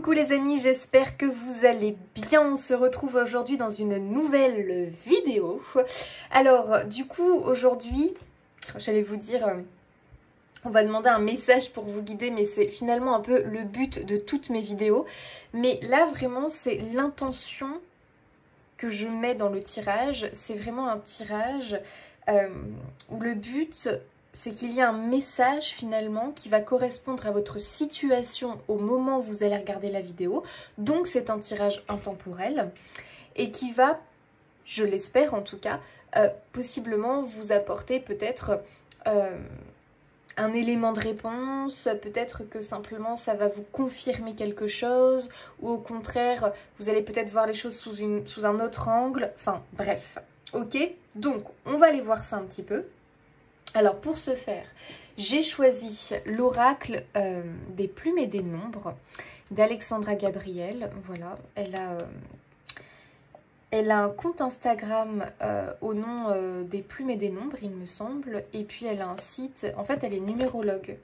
Coucou les amis, j'espère que vous allez bien. On se retrouve aujourd'hui dans une nouvelle vidéo. Alors du coup aujourd'hui, j'allais vous dire, on va demander un message pour vous guider, mais c'est finalement un peu le but de toutes mes vidéos. Mais là vraiment c'est l'intention que je mets dans le tirage. C'est vraiment un tirage où le but c'est qu'il y a un message finalement qui va correspondre à votre situation au moment où vous allez regarder la vidéo. Donc c'est un tirage intemporel et qui va, je l'espère en tout cas, possiblement vous apporter peut-être un élément de réponse, peut-être que simplement ça va vous confirmer quelque chose, ou au contraire vous allez peut-être voir les choses sous un autre angle, enfin bref, ok? Donc on va aller voir ça un petit peu. Alors pour ce faire, j'ai choisi l'oracle des plumes et des nombres d'Alexandra Gabriel. Voilà, elle a un compte Instagram au nom des plumes et des nombres, il me semble. Et puis elle a un site, en fait elle est numérologue.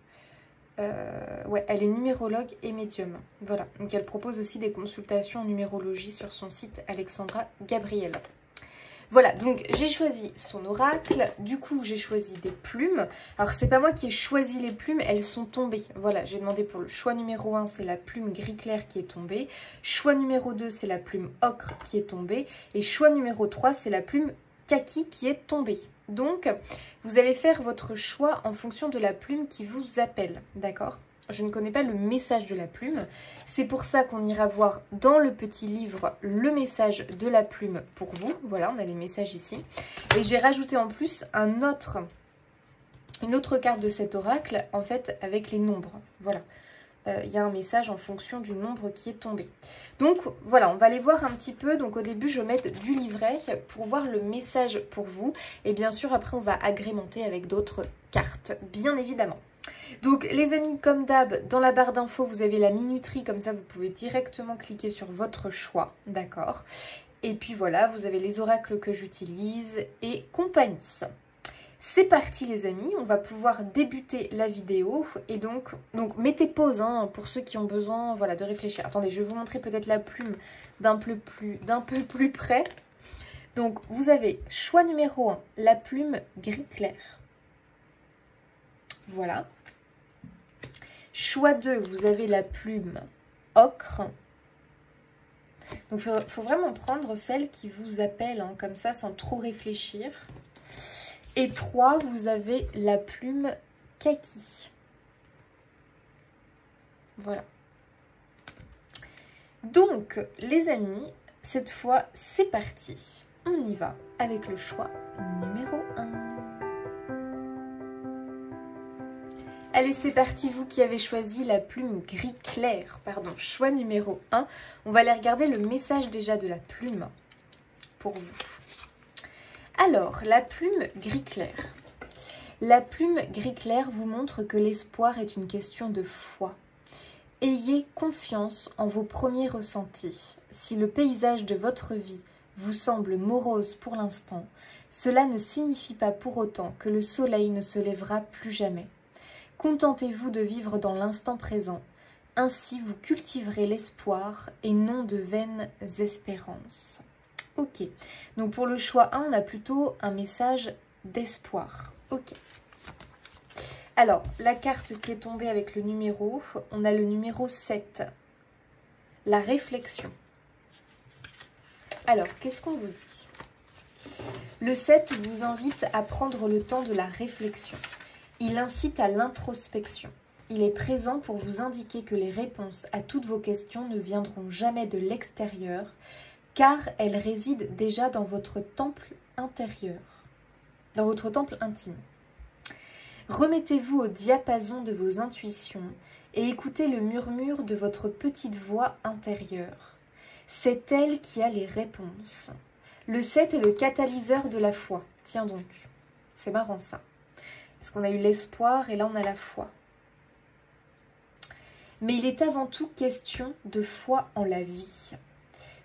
Ouais, elle est numérologue et médium. Voilà, donc elle propose aussi des consultations en numérologie sur son site Alexandra Gabriel. Voilà, donc j'ai choisi son oracle, du coup j'ai choisi des plumes. Alors c'est pas moi qui ai choisi les plumes, elles sont tombées. Voilà, j'ai demandé pour le choix numéro 1, c'est la plume gris clair qui est tombée. Choix numéro 2, c'est la plume ocre qui est tombée. Et choix numéro 3, c'est la plume kaki qui est tombée. Donc vous allez faire votre choix en fonction de la plume qui vous appelle, d'accord ? Je ne connais pas le message de la plume. C'est pour ça qu'on ira voir dans le petit livre le message de la plume pour vous. Voilà, on a les messages ici. Et j'ai rajouté en plus une autre carte de cet oracle, en fait, avec les nombres. Voilà. Il y a un message en fonction du nombre qui est tombé. Donc voilà, on va aller voir un petit peu. Donc au début, je vais mettre du livret pour voir le message pour vous. Et bien sûr, après, on va agrémenter avec d'autres cartes, bien évidemment. Donc les amis, comme d'hab, dans la barre d'infos, vous avez la minuterie, comme ça vous pouvez directement cliquer sur votre choix, d'accord? Et puis voilà, vous avez les oracles que j'utilise et compagnie. C'est parti les amis, on va pouvoir débuter la vidéo et donc mettez pause hein, pour ceux qui ont besoin voilà, de réfléchir. Attendez, je vais vous montrer peut-être la plume d'un peu plus près. Donc vous avez choix numéro 1, la plume gris clair. Voilà. Choix 2, vous avez la plume ocre. Donc, il faut vraiment prendre celle qui vous appelle, hein, comme ça, sans trop réfléchir. Et 3, vous avez la plume kaki. Voilà. Donc, les amis, cette fois, c'est parti. On y va avec le choix numéro 1. Allez, c'est parti, vous qui avez choisi la plume gris clair, pardon, choix numéro 1. On va aller regarder le message déjà de la plume pour vous. Alors, la plume gris clair. La plume gris clair vous montre que l'espoir est une question de foi. Ayez confiance en vos premiers ressentis. Si le paysage de votre vie vous semble morose pour l'instant, cela ne signifie pas pour autant que le soleil ne se lèvera plus jamais. Contentez-vous de vivre dans l'instant présent, ainsi vous cultiverez l'espoir et non de vaines espérances. Ok, donc pour le choix 1, on a plutôt un message d'espoir. Ok. Alors, la carte qui est tombée avec le numéro, on a le numéro 7, la réflexion. Alors, qu'est-ce qu'on vous dit? Le 7 vous invite à prendre le temps de la réflexion. Il incite à l'introspection. Il est présent pour vous indiquer que les réponses à toutes vos questions ne viendront jamais de l'extérieur, car elles résident déjà dans votre temple intérieur, dans votre temple intime. Remettez-vous au diapason de vos intuitions et écoutez le murmure de votre petite voix intérieure. C'est elle qui a les réponses. Le 7 est le catalyseur de la foi. Tiens donc, c'est marrant ça. Parce qu'on a eu l'espoir et là on a la foi. Mais il est avant tout question de foi en la vie.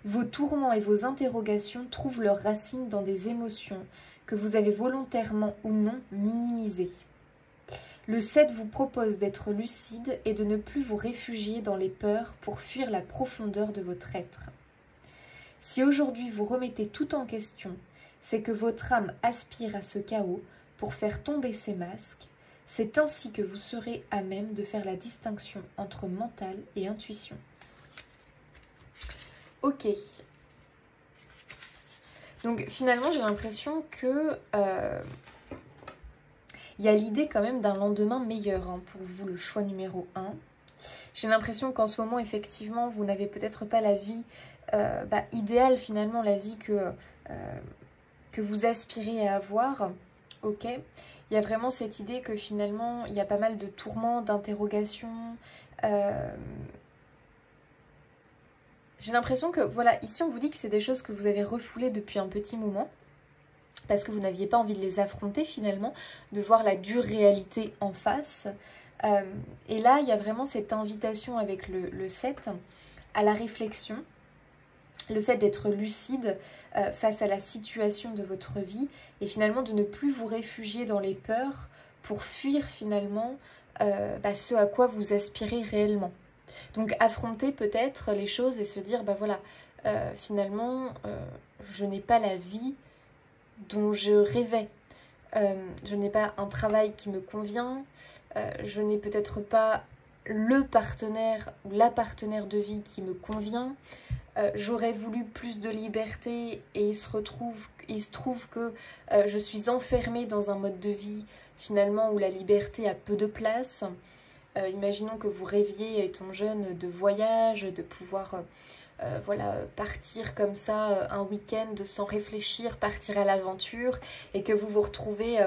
Vos tourments et vos interrogations trouvent leurs racines dans des émotions que vous avez volontairement ou non minimisées. Le 7 vous propose d'être lucide et de ne plus vous réfugier dans les peurs pour fuir la profondeur de votre être. Si aujourd'hui vous remettez tout en question, c'est que votre âme aspire à ce chaos pour faire tomber ses masques. C'est ainsi que vous serez à même de faire la distinction entre mental et intuition. Ok. Donc finalement, j'ai l'impression que il y a l'idée quand même d'un lendemain meilleur hein, pour vous, le choix numéro 1. J'ai l'impression qu'en ce moment, effectivement, vous n'avez peut-être pas la vie idéale, finalement, la vie que vous aspirez à avoir. Ok. Il y a vraiment cette idée que finalement, il y a pas mal de tourments, d'interrogations. J'ai l'impression que, voilà, ici on vous dit que c'est des choses que vous avez refoulées depuis un petit moment. Parce que vous n'aviez pas envie de les affronter finalement, de voir la dure réalité en face. Et là, il y a vraiment cette invitation avec le 7 à la réflexion. Le fait d'être lucide face à la situation de votre vie et finalement de ne plus vous réfugier dans les peurs pour fuir finalement ce à quoi vous aspirez réellement. Donc affronter peut-être les choses et se dire voilà, finalement je n'ai pas la vie dont je rêvais. Je n'ai pas un travail qui me convient, je n'ai peut-être pas le partenaire ou la partenaire de vie qui me convient. J'aurais voulu plus de liberté et il se trouve que je suis enfermée dans un mode de vie finalement où la liberté a peu de place. Imaginons que vous rêviez étant jeune de voyage, de pouvoir voilà, partir comme ça un week-end sans réfléchir, partir à l'aventure et que vous vous retrouvez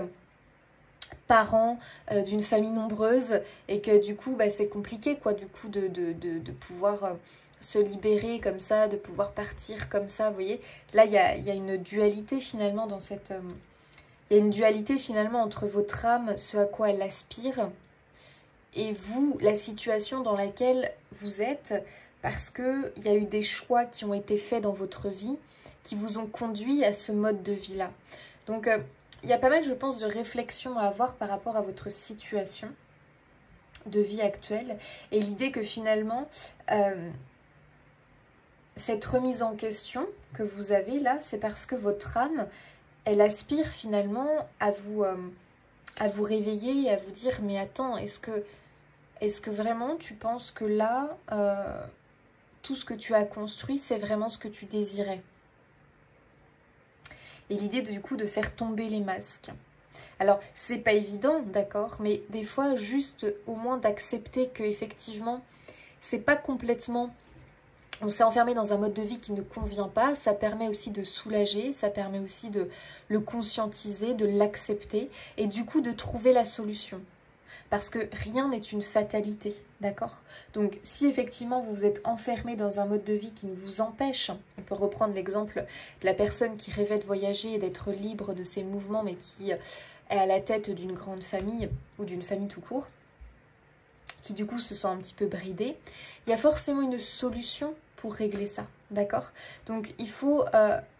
parents d'une famille nombreuse et que du coup c'est compliqué quoi du coup de pouvoir se libérer comme ça, de pouvoir partir comme ça, vous voyez. Là il y a une dualité finalement dans cette... il y a une dualité finalement entre votre âme, ce à quoi elle aspire, et vous, la situation dans laquelle vous êtes, parce qu'il y a eu des choix qui ont été faits dans votre vie, qui vous ont conduit à ce mode de vie-là. Donc il y a pas mal, je pense, de réflexions à avoir par rapport à votre situation de vie actuelle, et l'idée que finalement... cette remise en question que vous avez là, c'est parce que votre âme, elle aspire finalement à vous réveiller et à vous dire mais attends, est-ce que vraiment tu penses que là, tout ce que tu as construit, c'est vraiment ce que tu désirais? Et l'idée du coup de faire tomber les masques. Alors, c'est pas évident, d'accord, mais des fois, juste au moins d'accepter que effectivement, c'est pas complètement... on s'est enfermé dans un mode de vie qui ne convient pas, ça permet aussi de soulager, ça permet aussi de le conscientiser, de l'accepter et du coup de trouver la solution. Parce que rien n'est une fatalité, d'accord? Donc si effectivement vous vous êtes enfermé dans un mode de vie qui ne vous empêche, on peut reprendre l'exemple de la personne qui rêvait de voyager et d'être libre de ses mouvements mais qui est à la tête d'une grande famille ou d'une famille tout court, qui du coup se sent un petit peu bridée, il y a forcément une solution pour régler ça, d'accord? Donc il faut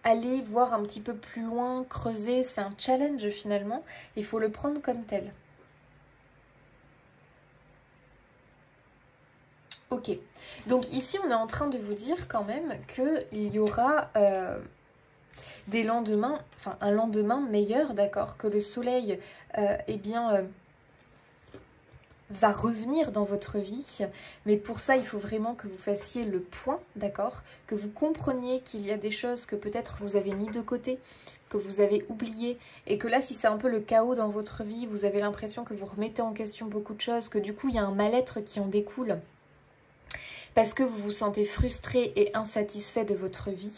aller voir un petit peu plus loin, creuser, c'est un challenge finalement, il faut le prendre comme tel. Ok, donc ici on est en train de vous dire quand même qu'il y aura des lendemains, enfin un lendemain meilleur, d'accord? Que le soleil, va revenir dans votre vie, mais pour ça il faut vraiment que vous fassiez le point, d'accord, que vous compreniez qu'il y a des choses que peut-être vous avez mis de côté, que vous avez oublié, et que là si c'est un peu le chaos dans votre vie, vous avez l'impression que vous remettez en question beaucoup de choses, que du coup il y a un mal-être qui en découle, parce que vous vous sentez frustré et insatisfait de votre vie,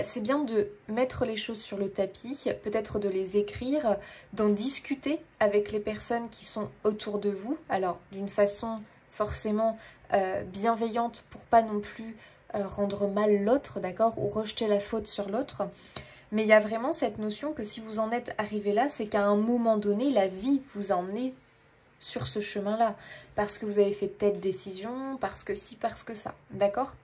c'est bien de mettre les choses sur le tapis, peut-être de les écrire, d'en discuter avec les personnes qui sont autour de vous, alors d'une façon forcément bienveillante pour pas non plus rendre mal l'autre, d'accord, ou rejeter la faute sur l'autre. Mais il y a vraiment cette notion que si vous en êtes arrivé là, c'est qu'à un moment donné, la vie vous a emmené sur ce chemin-là, parce que vous avez fait telle décision, parce que si, parce que ça, d'accord?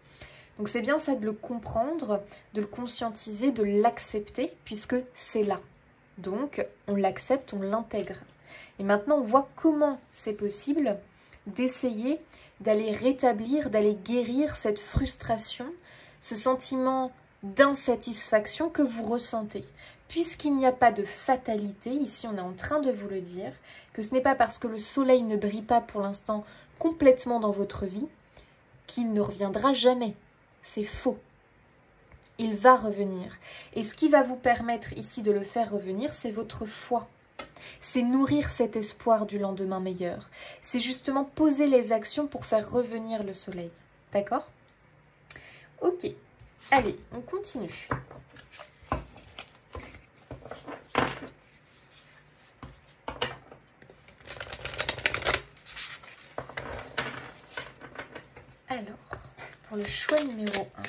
Donc c'est bien ça de le comprendre, de le conscientiser, de l'accepter, puisque c'est là. Donc on l'accepte, on l'intègre. Et maintenant, on voit comment c'est possible d'essayer d'aller rétablir, d'aller guérir cette frustration, ce sentiment d'insatisfaction que vous ressentez. Puisqu'il n'y a pas de fatalité, ici on est en train de vous le dire, que ce n'est pas parce que le soleil ne brille pas pour l'instant complètement dans votre vie qu'il ne reviendra jamais. C'est faux. Il va revenir. Et ce qui va vous permettre ici de le faire revenir, c'est votre foi. C'est nourrir cet espoir du lendemain meilleur. C'est justement poser les actions pour faire revenir le soleil. D'accord? Ok. Allez, on continue. Alors, pour le choix numéro 1,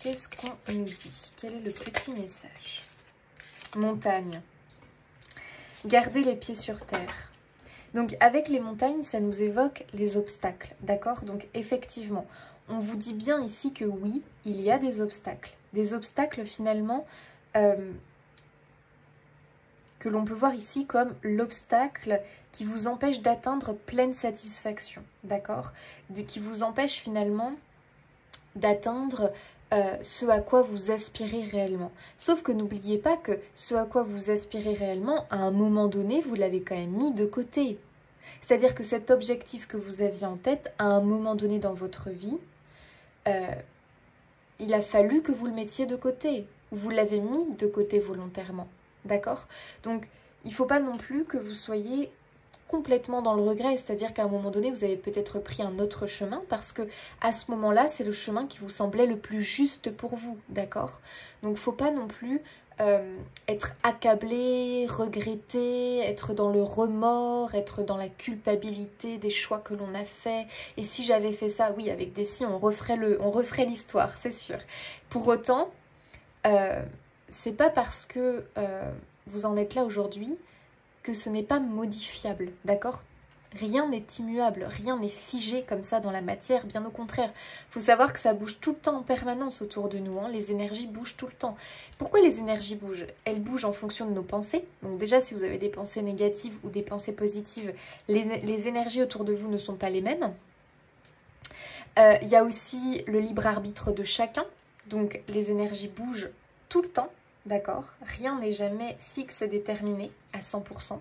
qu'est-ce qu'on nous dit? Quel est le petit message? Montagne. Gardez les pieds sur terre. Donc avec les montagnes, ça nous évoque les obstacles, d'accord? Donc effectivement, on vous dit bien ici que oui, il y a des obstacles. Des obstacles finalement que l'on peut voir ici comme l'obstacle qui vous empêche d'atteindre pleine satisfaction, d'accord? Qui vous empêche finalement d'atteindre ce à quoi vous aspirez réellement. Sauf que n'oubliez pas que ce à quoi vous aspirez réellement, à un moment donné, vous l'avez quand même mis de côté. C'est-à-dire que cet objectif que vous aviez en tête, à un moment donné dans votre vie, il a fallu que vous le mettiez de côté. Vous l'avez mis de côté volontairement. D'accord? Donc, il ne faut pas non plus que vous soyez complètement dans le regret, c'est-à-dire qu'à un moment donné, vous avez peut-être pris un autre chemin parce que à ce moment-là, c'est le chemin qui vous semblait le plus juste pour vous, d'accord? Donc, il ne faut pas non plus être accablé, regretter, être dans le remords, être dans la culpabilité des choix que l'on a faits. Et si j'avais fait ça, oui, avec des si, on referait l'histoire, c'est sûr. Pour autant, c'est pas parce que vous en êtes là aujourd'hui que ce n'est pas modifiable, d'accord? Rien n'est immuable, rien n'est figé comme ça dans la matière, bien au contraire. Il faut savoir que ça bouge tout le temps en permanence autour de nous, hein. Les énergies bougent tout le temps. Pourquoi les énergies bougent? Elles bougent en fonction de nos pensées. Donc déjà, si vous avez des pensées négatives ou des pensées positives, les énergies autour de vous ne sont pas les mêmes. Il y a aussi le libre arbitre de chacun, donc les énergies bougent tout le temps. D'accord? Rien n'est jamais fixe et déterminé à 100%.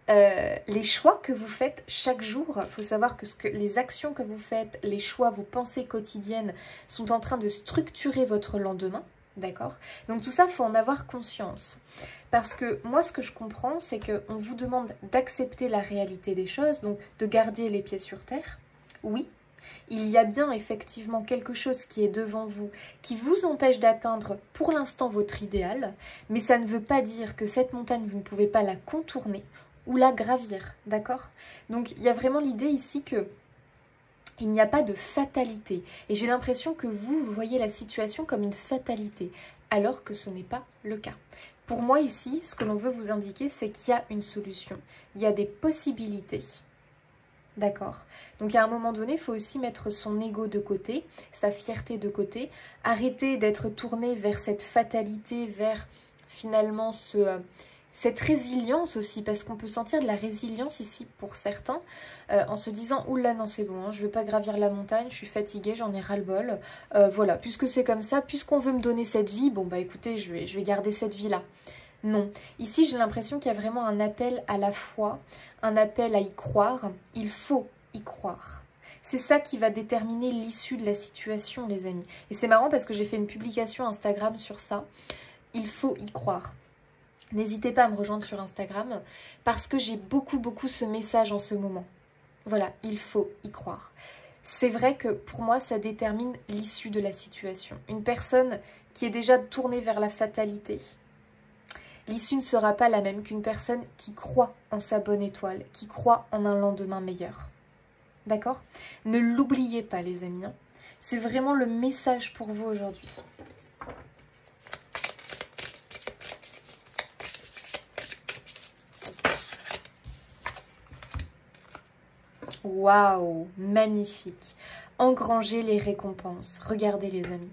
Les choix que vous faites chaque jour, il faut savoir que, les actions que vous faites, les choix, vos pensées quotidiennes sont en train de structurer votre lendemain. D'accord? Donc tout ça, il faut en avoir conscience. Parce que moi, ce que je comprends, c'est qu'on vous demande d'accepter la réalité des choses, donc de garder les pieds sur terre. Oui. Il y a bien effectivement quelque chose qui est devant vous, qui vous empêche d'atteindre pour l'instant votre idéal, mais ça ne veut pas dire que cette montagne, vous ne pouvez pas la contourner ou la gravir, d'accord? Donc il y a vraiment l'idée ici que il n'y a pas de fatalité. Et j'ai l'impression que vous voyez la situation comme une fatalité, alors que ce n'est pas le cas. Pour moi ici, ce que l'on veut vous indiquer, c'est qu'il y a une solution, il y a des possibilités. D'accord? Donc à un moment donné, il faut aussi mettre son ego de côté, sa fierté de côté, arrêter d'être tourné vers cette fatalité, vers finalement cette résilience aussi, parce qu'on peut sentir de la résilience ici pour certains, en se disant « Oula, non c'est bon, hein, je ne veux pas gravir la montagne, je suis fatiguée, j'en ai ras-le-bol, voilà, puisque c'est comme ça, puisqu'on veut me donner cette vie, bon bah écoutez, je vais garder cette vie-là. » Non, ici j'ai l'impression qu'il y a vraiment un appel à la foi, un appel à y croire, il faut y croire. C'est ça qui va déterminer l'issue de la situation, les amis. Et c'est marrant parce que j'ai fait une publication Instagram sur ça, il faut y croire. N'hésitez pas à me rejoindre sur Instagram parce que j'ai beaucoup ce message en ce moment. Voilà, il faut y croire. C'est vrai que pour moi, ça détermine l'issue de la situation. Une personne qui est déjà tournée vers la fatalité, l'issue ne sera pas la même qu'une personne qui croit en sa bonne étoile, qui croit en un lendemain meilleur. D'accord? Ne l'oubliez pas, les amis. C'est vraiment le message pour vous aujourd'hui. Waouh, magnifique. Engranger les récompenses. Regardez, les amis.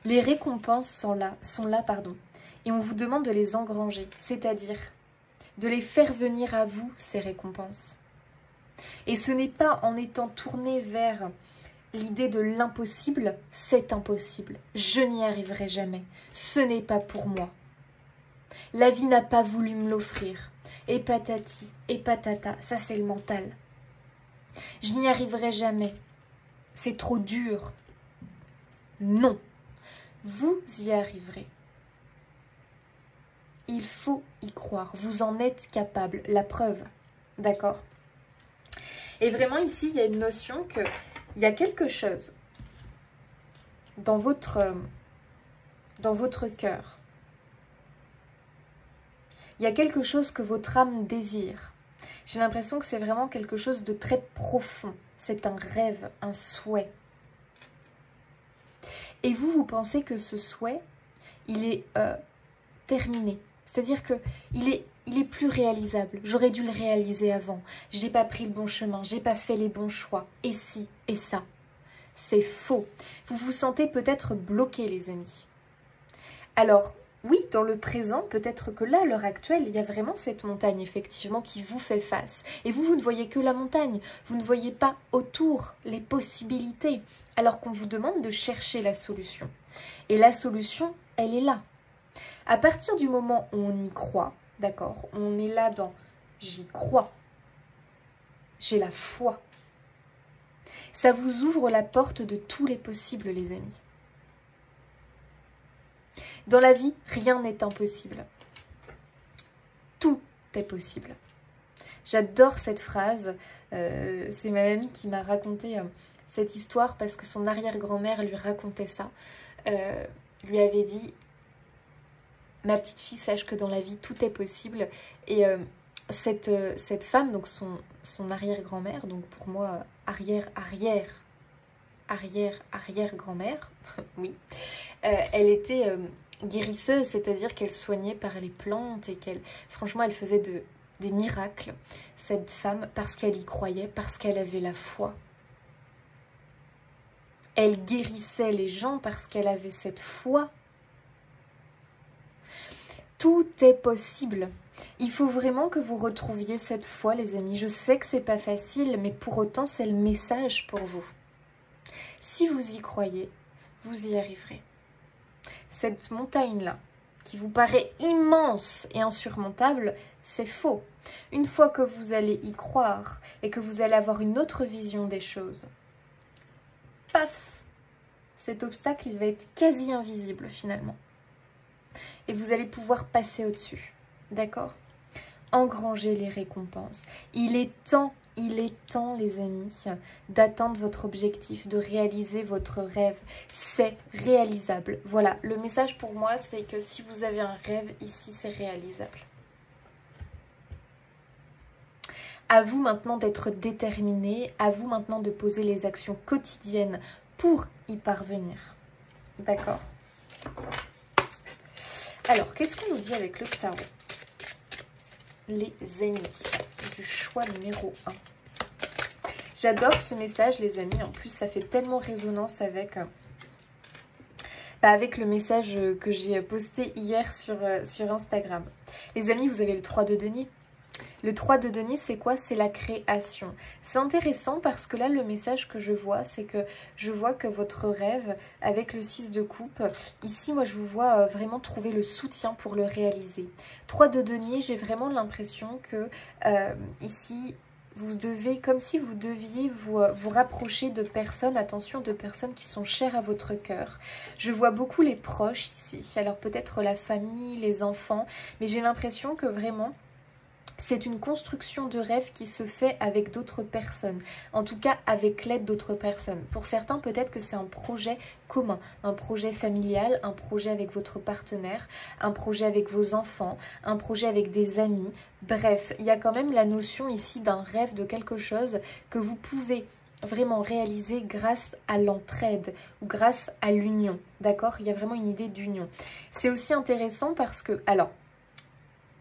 Les récompenses sont là, et on vous demande de les engranger, c'est-à-dire de les faire venir à vous, ces récompenses. Et ce n'est pas en étant tourné vers l'idée de l'impossible, c'est impossible, je n'y arriverai jamais, ce n'est pas pour moi. La vie n'a pas voulu me l'offrir, et patati, et patata, ça c'est le mental. Je n'y arriverai jamais, c'est trop dur. Non, vous y arriverez. Il faut y croire, vous en êtes capable, la preuve, d'accord? Et vraiment ici, il y a une notion que il y a quelque chose dans votre cœur. Il y a quelque chose que votre âme désire. J'ai l'impression que c'est vraiment quelque chose de très profond. C'est un rêve, un souhait. Et vous pensez que ce souhait, il est terminé. C'est-à-dire qu'il est plus réalisable. J'aurais dû le réaliser avant. Je n'ai pas pris le bon chemin. Je n'ai pas fait les bons choix. Et si, et ça. C'est faux. Vous vous sentez peut-être bloqué, les amis. Alors, oui, dans le présent, peut-être que là, à l'heure actuelle, il y a vraiment cette montagne, effectivement, qui vous fait face. Et vous ne voyez que la montagne. Vous ne voyez pas autour les possibilités. Alors qu'on vous demande de chercher la solution. Et la solution, elle est là. À partir du moment où on y croit, d'accord, on est là dans « j'y crois », j'ai la foi. Ça vous ouvre la porte de tous les possibles, les amis. Dans la vie, rien n'est impossible. Tout est possible. J'adore cette phrase. C'est ma mamie qui m'a raconté cette histoire parce que son arrière-grand-mère lui racontait ça. Lui avait dit... Ma petite fille, sache que dans la vie, tout est possible. Et cette femme, donc son arrière-grand-mère, donc pour moi, arrière-grand-mère, oui, elle était guérisseuse, c'est-à-dire qu'elle soignait par les plantes et franchement, elle faisait des miracles, cette femme, parce qu'elle y croyait, parce qu'elle avait la foi. Elle guérissait les gens parce qu'elle avait cette foi. Tout est possible. Il faut vraiment que vous retrouviez cette foi, les amis. Je sais que c'est pas facile, mais pour autant, c'est le message pour vous. Si vous y croyez, vous y arriverez. Cette montagne-là, qui vous paraît immense et insurmontable, c'est faux. Une fois que vous allez y croire et que vous allez avoir une autre vision des choses, paf, cet obstacle, il va être quasi invisible finalement. Et vous allez pouvoir passer au-dessus, d'accord? Engranger les récompenses. Il est temps, les amis, d'atteindre votre objectif, de réaliser votre rêve. C'est réalisable. Voilà, le message pour moi, c'est que si vous avez un rêve, ici, c'est réalisable. À vous maintenant d'être déterminé, à vous maintenant de poser les actions quotidiennes pour y parvenir. D'accord? Alors, qu'est-ce qu'on nous dit avec le tarot? Les amis, du choix numéro 1. J'adore ce message, les amis. En plus, ça fait tellement résonance avec le message que j'ai posté hier sur Instagram. Les amis, vous avez le 3 de denier. Le 3 de denier, c'est quoi? C'est la création. C'est intéressant parce que là, le message que je vois, c'est que je vois que votre rêve, avec le 6 de coupe, ici, moi, je vous vois vraiment trouver le soutien pour le réaliser. 3 de denier, j'ai vraiment l'impression que ici, vous devez, comme si vous deviez vous rapprocher de personnes, attention, de personnes qui sont chères à votre cœur. Je vois beaucoup les proches ici, alors peut-être la famille, les enfants, mais j'ai l'impression que vraiment... c'est une construction de rêve qui se fait avec d'autres personnes, en tout cas avec l'aide d'autres personnes. Pour certains, peut-être que c'est un projet commun, un projet familial, un projet avec votre partenaire, un projet avec vos enfants, un projet avec des amis. Bref, il y a quand même la notion ici d'un rêve, de quelque chose que vous pouvez vraiment réaliser grâce à l'entraide ou grâce à l'union, d'accord? Il y a vraiment une idée d'union. C'est aussi intéressant parce que, alors,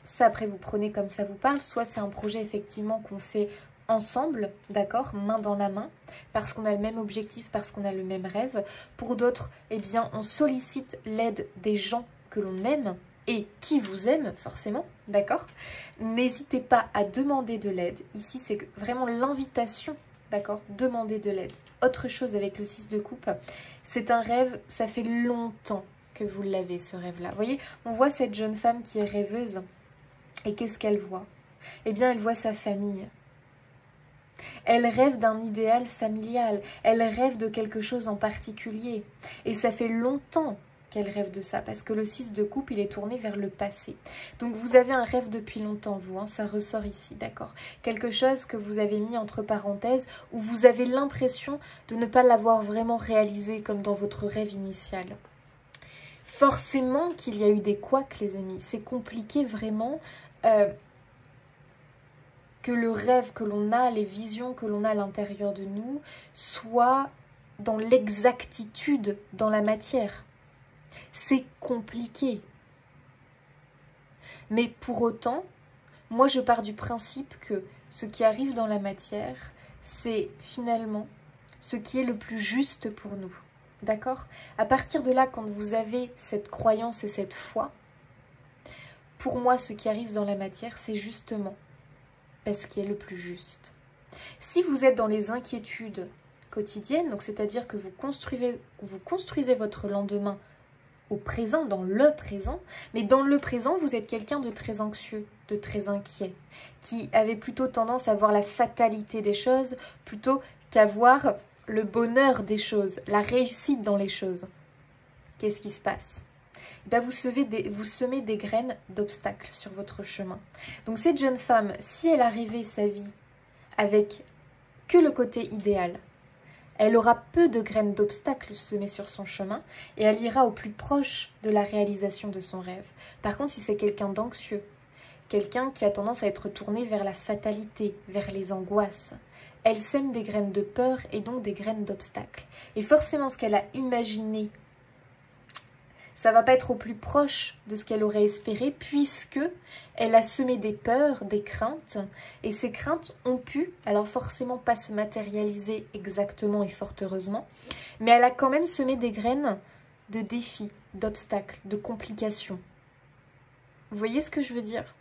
ça après vous prenez comme ça vous parle, soit c'est un projet effectivement qu'on fait ensemble, d'accord, main dans la main, parce qu'on a le même objectif, parce qu'on a le même rêve. Pour d'autres, eh bien on sollicite l'aide des gens que l'on aime et qui vous aime forcément, d'accord? N'hésitez pas à demander de l'aide. Ici, c'est vraiment l'invitation, d'accord? Demander de l'aide. Autre chose avec le 6 de coupe, c'est un rêve, ça fait longtemps que vous l'avez, ce rêve-là. Vous voyez, on voit cette jeune femme qui est rêveuse, et qu'est-ce qu'elle voit? Eh bien, elle voit sa famille. Elle rêve d'un idéal familial, elle rêve de quelque chose en particulier. Et ça fait longtemps qu'elle rêve de ça, parce que le 6 de coupe, il est tourné vers le passé. Donc vous avez un rêve depuis longtemps, vous, hein, ça ressort ici, d'accord? Quelque chose que vous avez mis entre parenthèses, où vous avez l'impression de ne pas l'avoir vraiment réalisé comme dans votre rêve initial. Forcément qu'il y a eu des couacs, les amis. C'est compliqué vraiment que le rêve que l'on a, les visions que l'on a à l'intérieur de nous, soient dans l'exactitude dans la matière. C'est compliqué. Mais pour autant, moi je pars du principe que ce qui arrive dans la matière, c'est finalement ce qui est le plus juste pour nous. D'accord? À partir de là, quand vous avez cette croyance et cette foi, pour moi, ce qui arrive dans la matière, c'est justement ce qui est le plus juste. Si vous êtes dans les inquiétudes quotidiennes, donc c'est-à-dire que vous construisez votre lendemain au présent, dans le présent, mais dans le présent, vous êtes quelqu'un de très anxieux, de très inquiet, qui avait plutôt tendance à voir la fatalité des choses plutôt qu'à voir le bonheur des choses, la réussite dans les choses. Qu'est-ce qui se passe? Ben vous semez des graines d'obstacles sur votre chemin. Donc cette jeune femme, si elle a rêvé sa vie avec que le côté idéal, elle aura peu de graines d'obstacles semées sur son chemin et elle ira au plus proche de la réalisation de son rêve. Par contre, si c'est quelqu'un d'anxieux, quelqu'un qui a tendance à être tourné vers la fatalité, vers les angoisses, elle sème des graines de peur et donc des graines d'obstacles. Et forcément, ce qu'elle a imaginé, ça va pas être au plus proche de ce qu'elle aurait espéré, puisque elle a semé des peurs, des craintes, et ces craintes ont pu, alors forcément pas se matérialiser exactement et fort heureusement, mais elle a quand même semé des graines de défis, d'obstacles, de complications. Vous voyez ce que je veux dire?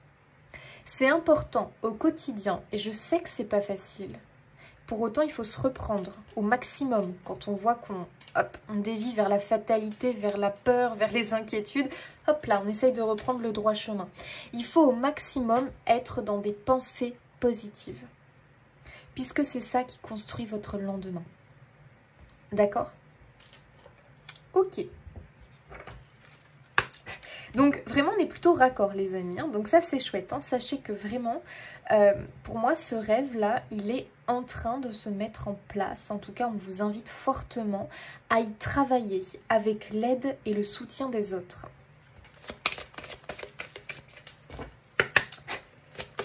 C'est important au quotidien, et je sais que c'est pas facile. Pour autant, il faut se reprendre au maximum quand on voit qu'on dévie vers la fatalité, vers la peur, vers les inquiétudes. Hop là, on essaye de reprendre le droit chemin. Il faut au maximum être dans des pensées positives, puisque c'est ça qui construit votre lendemain. D'accord? Ok. Donc vraiment on est plutôt raccord les amis, hein. Donc ça c'est chouette, hein. Sachez que vraiment pour moi ce rêve là il est en train de se mettre en place. En tout cas on vous invite fortement à y travailler avec l'aide et le soutien des autres.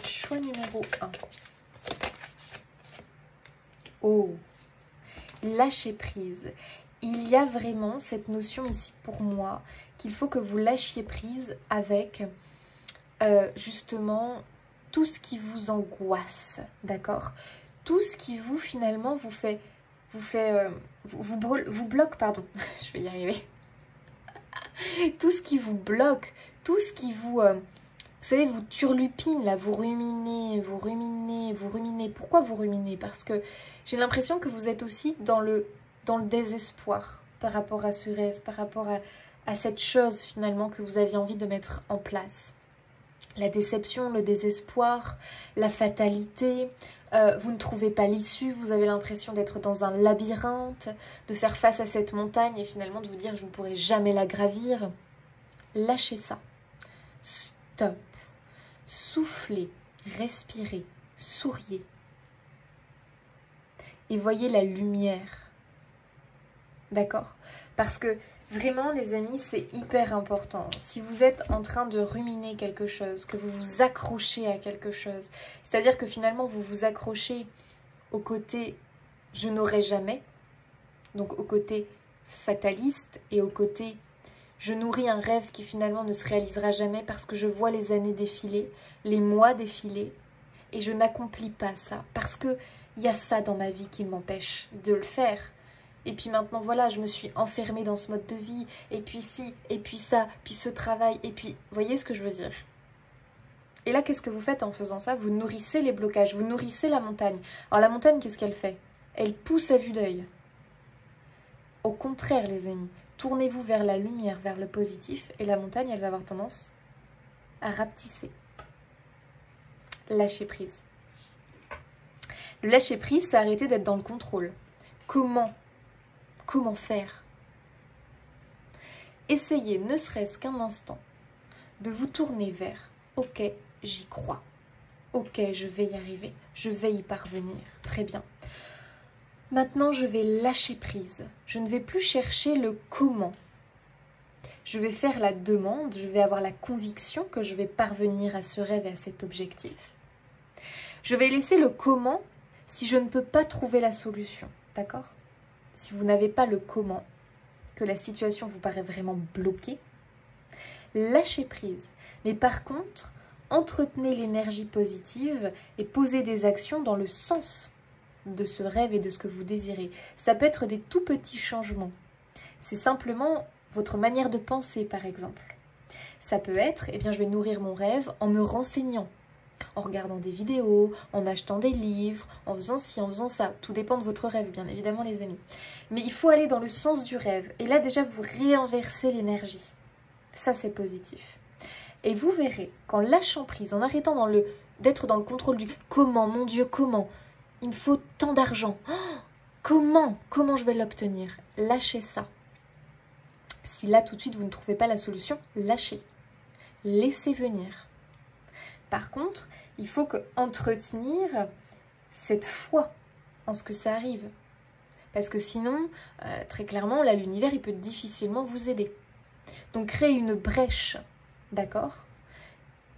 Choix numéro 1. Oh, lâcher prise. Il y a vraiment cette notion ici pour moi qu'il faut que vous lâchiez prise avec justement tout ce qui vous angoisse, d'accord? Tout ce qui vous finalement vous bloque, pardon, je vais y arriver. Tout ce qui vous bloque, tout ce qui vous savez, vous turlupine là, vous ruminez, vous ruminez, vous ruminez. Pourquoi vous ruminez? Parce que j'ai l'impression que vous êtes aussi dans le désespoir par rapport à ce rêve, par rapport à cette chose finalement que vous aviez envie de mettre en place. La déception, le désespoir, la fatalité, vous ne trouvez pas l'issue, vous avez l'impression d'être dans un labyrinthe, de faire face à cette montagne et finalement de vous dire je ne pourrai jamais la gravir. Lâchez ça. Stop. Soufflez, respirez, souriez. Et voyez la lumière. D'accord? Parce que vraiment, les amis, c'est hyper important. Si vous êtes en train de ruminer quelque chose, que vous vous accrochez à quelque chose, c'est-à-dire que finalement, vous vous accrochez au côté « je n'aurai jamais », donc au côté fataliste et au côté « je nourris un rêve qui finalement ne se réalisera jamais parce que je vois les années défiler, les mois défiler, et je n'accomplis pas ça, parce qu'il y a ça dans ma vie qui m'empêche de le faire ». Et puis maintenant, voilà, je me suis enfermée dans ce mode de vie. Et puis ci, et puis ça, puis ce travail. Et puis, vous voyez ce que je veux dire? Et là, qu'est-ce que vous faites en faisant ça? Vous nourrissez les blocages, vous nourrissez la montagne. Alors la montagne, qu'est-ce qu'elle fait? Elle pousse à vue d'œil. Au contraire, les amis, tournez-vous vers la lumière, vers le positif. Et la montagne, elle va avoir tendance à rapetisser. Lâcher prise. Le lâcher prise, c'est arrêter d'être dans le contrôle. Comment faire? Essayez, ne serait-ce qu'un instant, de vous tourner vers « Ok, j'y crois. Ok, je vais y arriver. Je vais y parvenir. Très bien. Maintenant, je vais lâcher prise. Je ne vais plus chercher le comment. Je vais faire la demande. Je vais avoir la conviction que je vais parvenir à ce rêve et à cet objectif. Je vais laisser le comment si je ne peux pas trouver la solution. D'accord? Si vous n'avez pas le comment, que la situation vous paraît vraiment bloquée, lâchez prise. Mais par contre, entretenez l'énergie positive et posez des actions dans le sens de ce rêve et de ce que vous désirez. Ça peut être des tout petits changements. C'est simplement votre manière de penser, par exemple. Ça peut être, eh bien, je vais nourrir mon rêve en me renseignant, en regardant des vidéos, en achetant des livres, en faisant ci, en faisant ça. Tout dépend de votre rêve, bien évidemment, les amis. Mais il faut aller dans le sens du rêve. Et là, déjà, vous réinversez l'énergie. Ça, c'est positif. Et vous verrez, qu'en lâchant prise, en arrêtant d'être dans le contrôle du « comment, mon Dieu, comment ? Il me faut tant d'argent. Oh, comment je vais l'obtenir ?» Lâchez ça. Si là, tout de suite, vous ne trouvez pas la solution, lâchez. Laissez venir. Par contre, il faut entretenir cette foi en ce que ça arrive. Parce que sinon, très clairement, là, l'univers, il peut difficilement vous aider. Donc, créez une brèche, d'accord,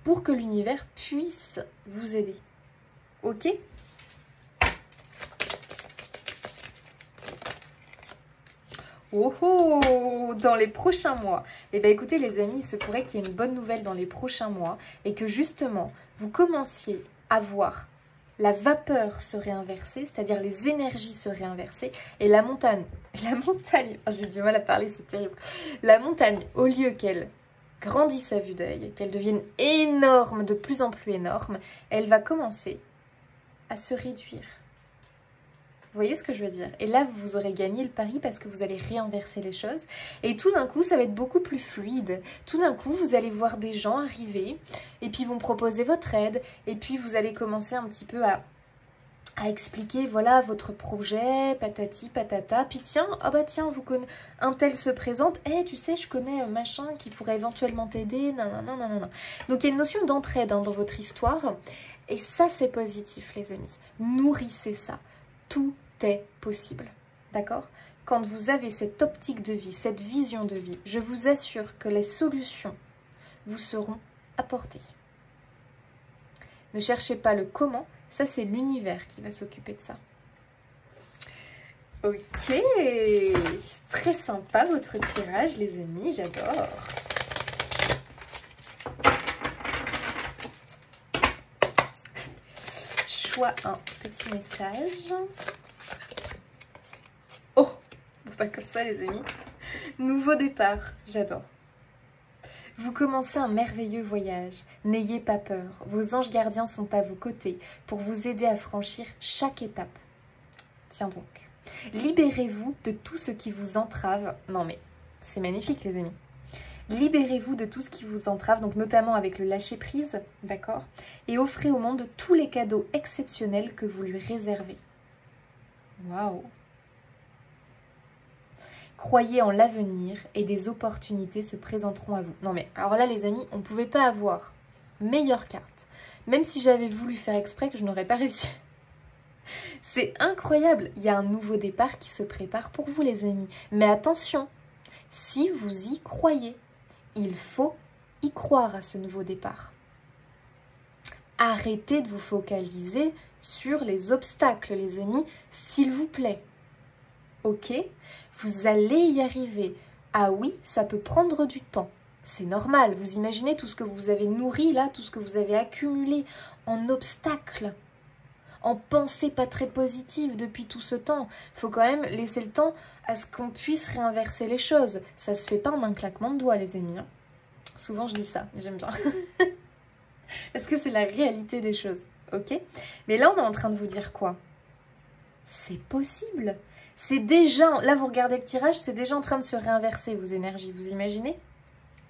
pour que l'univers puisse vous aider. Ok ? Oh oh, dans les prochains mois. Eh bien écoutez les amis, il se pourrait qu'il y ait une bonne nouvelle dans les prochains mois et que justement, vous commenciez à voir la vapeur se réinverser, c'est-à-dire les énergies se réinverser et la montagne, oh, j'ai du mal à parler, c'est terrible. La montagne, au lieu qu'elle grandisse à vue d'œil, qu'elle devienne énorme, de plus en plus énorme, elle va commencer à se réduire. Vous voyez ce que je veux dire? Et là, vous aurez gagné le pari parce que vous allez réinverser les choses. Et tout d'un coup, ça va être beaucoup plus fluide. Tout d'un coup, vous allez voir des gens arriver et puis vont proposer votre aide. Et puis, vous allez commencer un petit peu à expliquer, voilà, votre projet, patati, patata. Puis tiens, ah bah tiens, un tel se présente. Eh, tu sais, je connais un machin qui pourrait éventuellement t'aider. Non. Donc, il y a une notion d'entraide dans votre histoire. Et ça, c'est positif, les amis. Nourrissez ça. Tout est possible, d'accord? Quand vous avez cette optique de vie, cette vision de vie, je vous assure que les solutions vous seront apportées. Ne cherchez pas le comment, ça c'est l'univers qui va s'occuper de ça. Ok, très sympa votre tirage les amis, j'adore. Choix un petit message. Oh, pas comme ça les amis. Nouveau départ, j'adore. Vous commencez un merveilleux voyage. N'ayez pas peur. Vos anges gardiens sont à vos côtés pour vous aider à franchir chaque étape. Tiens donc. Libérez-vous de tout ce qui vous entrave. Non mais, c'est magnifique les amis. Libérez-vous de tout ce qui vous entrave, donc notamment avec le lâcher-prise, d'accord? Et offrez au monde tous les cadeaux exceptionnels que vous lui réservez. Waouh! Croyez en l'avenir et des opportunités se présenteront à vous. Non mais, alors là les amis, on ne pouvait pas avoir meilleure carte. Même si j'avais voulu faire exprès que je n'aurais pas réussi. C'est incroyable, il y a un nouveau départ qui se prépare pour vous les amis. Mais attention, si vous y croyez. Il faut y croire à ce nouveau départ. Arrêtez de vous focaliser sur les obstacles, les amis, s'il vous plaît. Ok? Vous allez y arriver. Ah oui, ça peut prendre du temps. C'est normal. Vous imaginez tout ce que vous avez nourri là, tout ce que vous avez accumulé en obstacles, en pensée pas très positive depuis tout ce temps. Il faut quand même laisser le temps à ce qu'on puisse réinverser les choses. Ça se fait pas en un claquement de doigts, les amis. Hein. Souvent, je dis ça, j'aime bien. Parce que c'est la réalité des choses, ok? Mais là, on est en train de vous dire quoi? C'est possible. C'est déjà... Là, vous regardez le tirage, c'est déjà en train de se réinverser, vos énergies. Vous imaginez?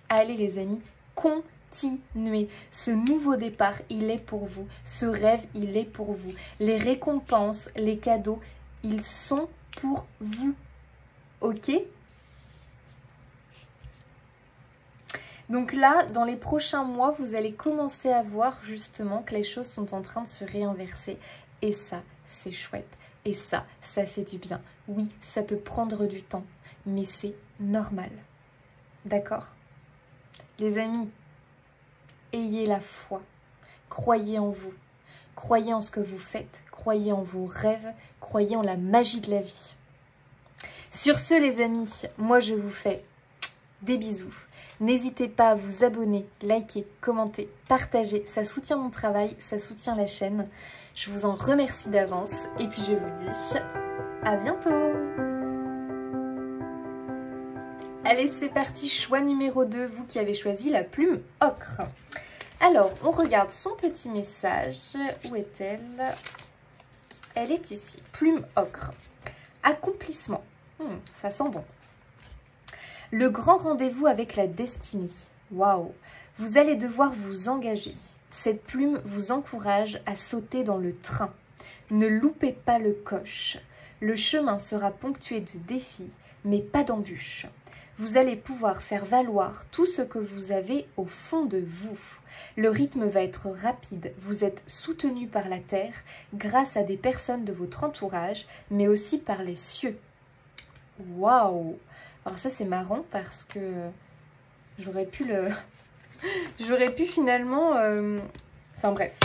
Allez, les amis, continuez. Ce nouveau départ, il est pour vous. Ce rêve, il est pour vous. Les récompenses, les cadeaux, ils sont pour vous. Ok? Donc là, dans les prochains mois, vous allez commencer à voir justement que les choses sont en train de se réinverser. Et ça, c'est chouette. Et ça fait du bien. Oui, ça peut prendre du temps, mais c'est normal. D'accord? Les amis, ayez la foi. Croyez en vous. Croyez en ce que vous faites. Croyez en vos rêves. Croyez en la magie de la vie. Sur ce, les amis, moi je vous fais des bisous. N'hésitez pas à vous abonner, liker, commenter, partager. Ça soutient mon travail, ça soutient la chaîne. Je vous en remercie d'avance. Et puis je vous dis à bientôt. Allez, c'est parti. Choix numéro 2, vous qui avez choisi la plume ocre. Alors, on regarde son petit message. Où est-elle? Elle est ici. Plume ocre. Accomplissement. Ça sent bon. Le grand rendez-vous avec la destinée. Waouh! Vous allez devoir vous engager. Cette plume vous encourage à sauter dans le train. Ne loupez pas le coche. Le chemin sera ponctué de défis, mais pas d'embûches. Vous allez pouvoir faire valoir tout ce que vous avez au fond de vous. Le rythme va être rapide. Vous êtes soutenu par la terre grâce à des personnes de votre entourage, mais aussi par les cieux. Waouh! Alors ça c'est marrant parce que j'aurais pu finalement... Enfin bref,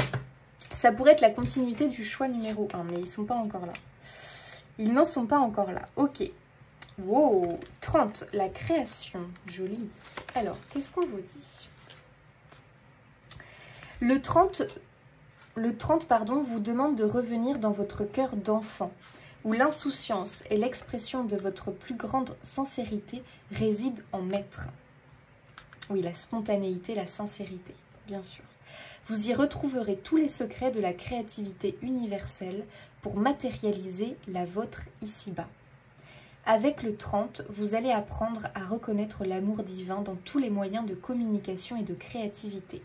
ça pourrait être la continuité du choix numéro 1, mais ils ne sont pas encore là. Ils n'en sont pas encore là. Ok. Wow, 30, la création. Joli. Alors, qu'est-ce qu'on vous dit? Le 30, vous demande de revenir dans votre cœur d'enfant, où l'insouciance et l'expression de votre plus grande sincérité résident en maître. Oui, la spontanéité, la sincérité, bien sûr. Vous y retrouverez tous les secrets de la créativité universelle pour matérialiser la vôtre ici-bas. Avec le 30, vous allez apprendre à reconnaître l'amour divin dans tous les moyens de communication et de créativité.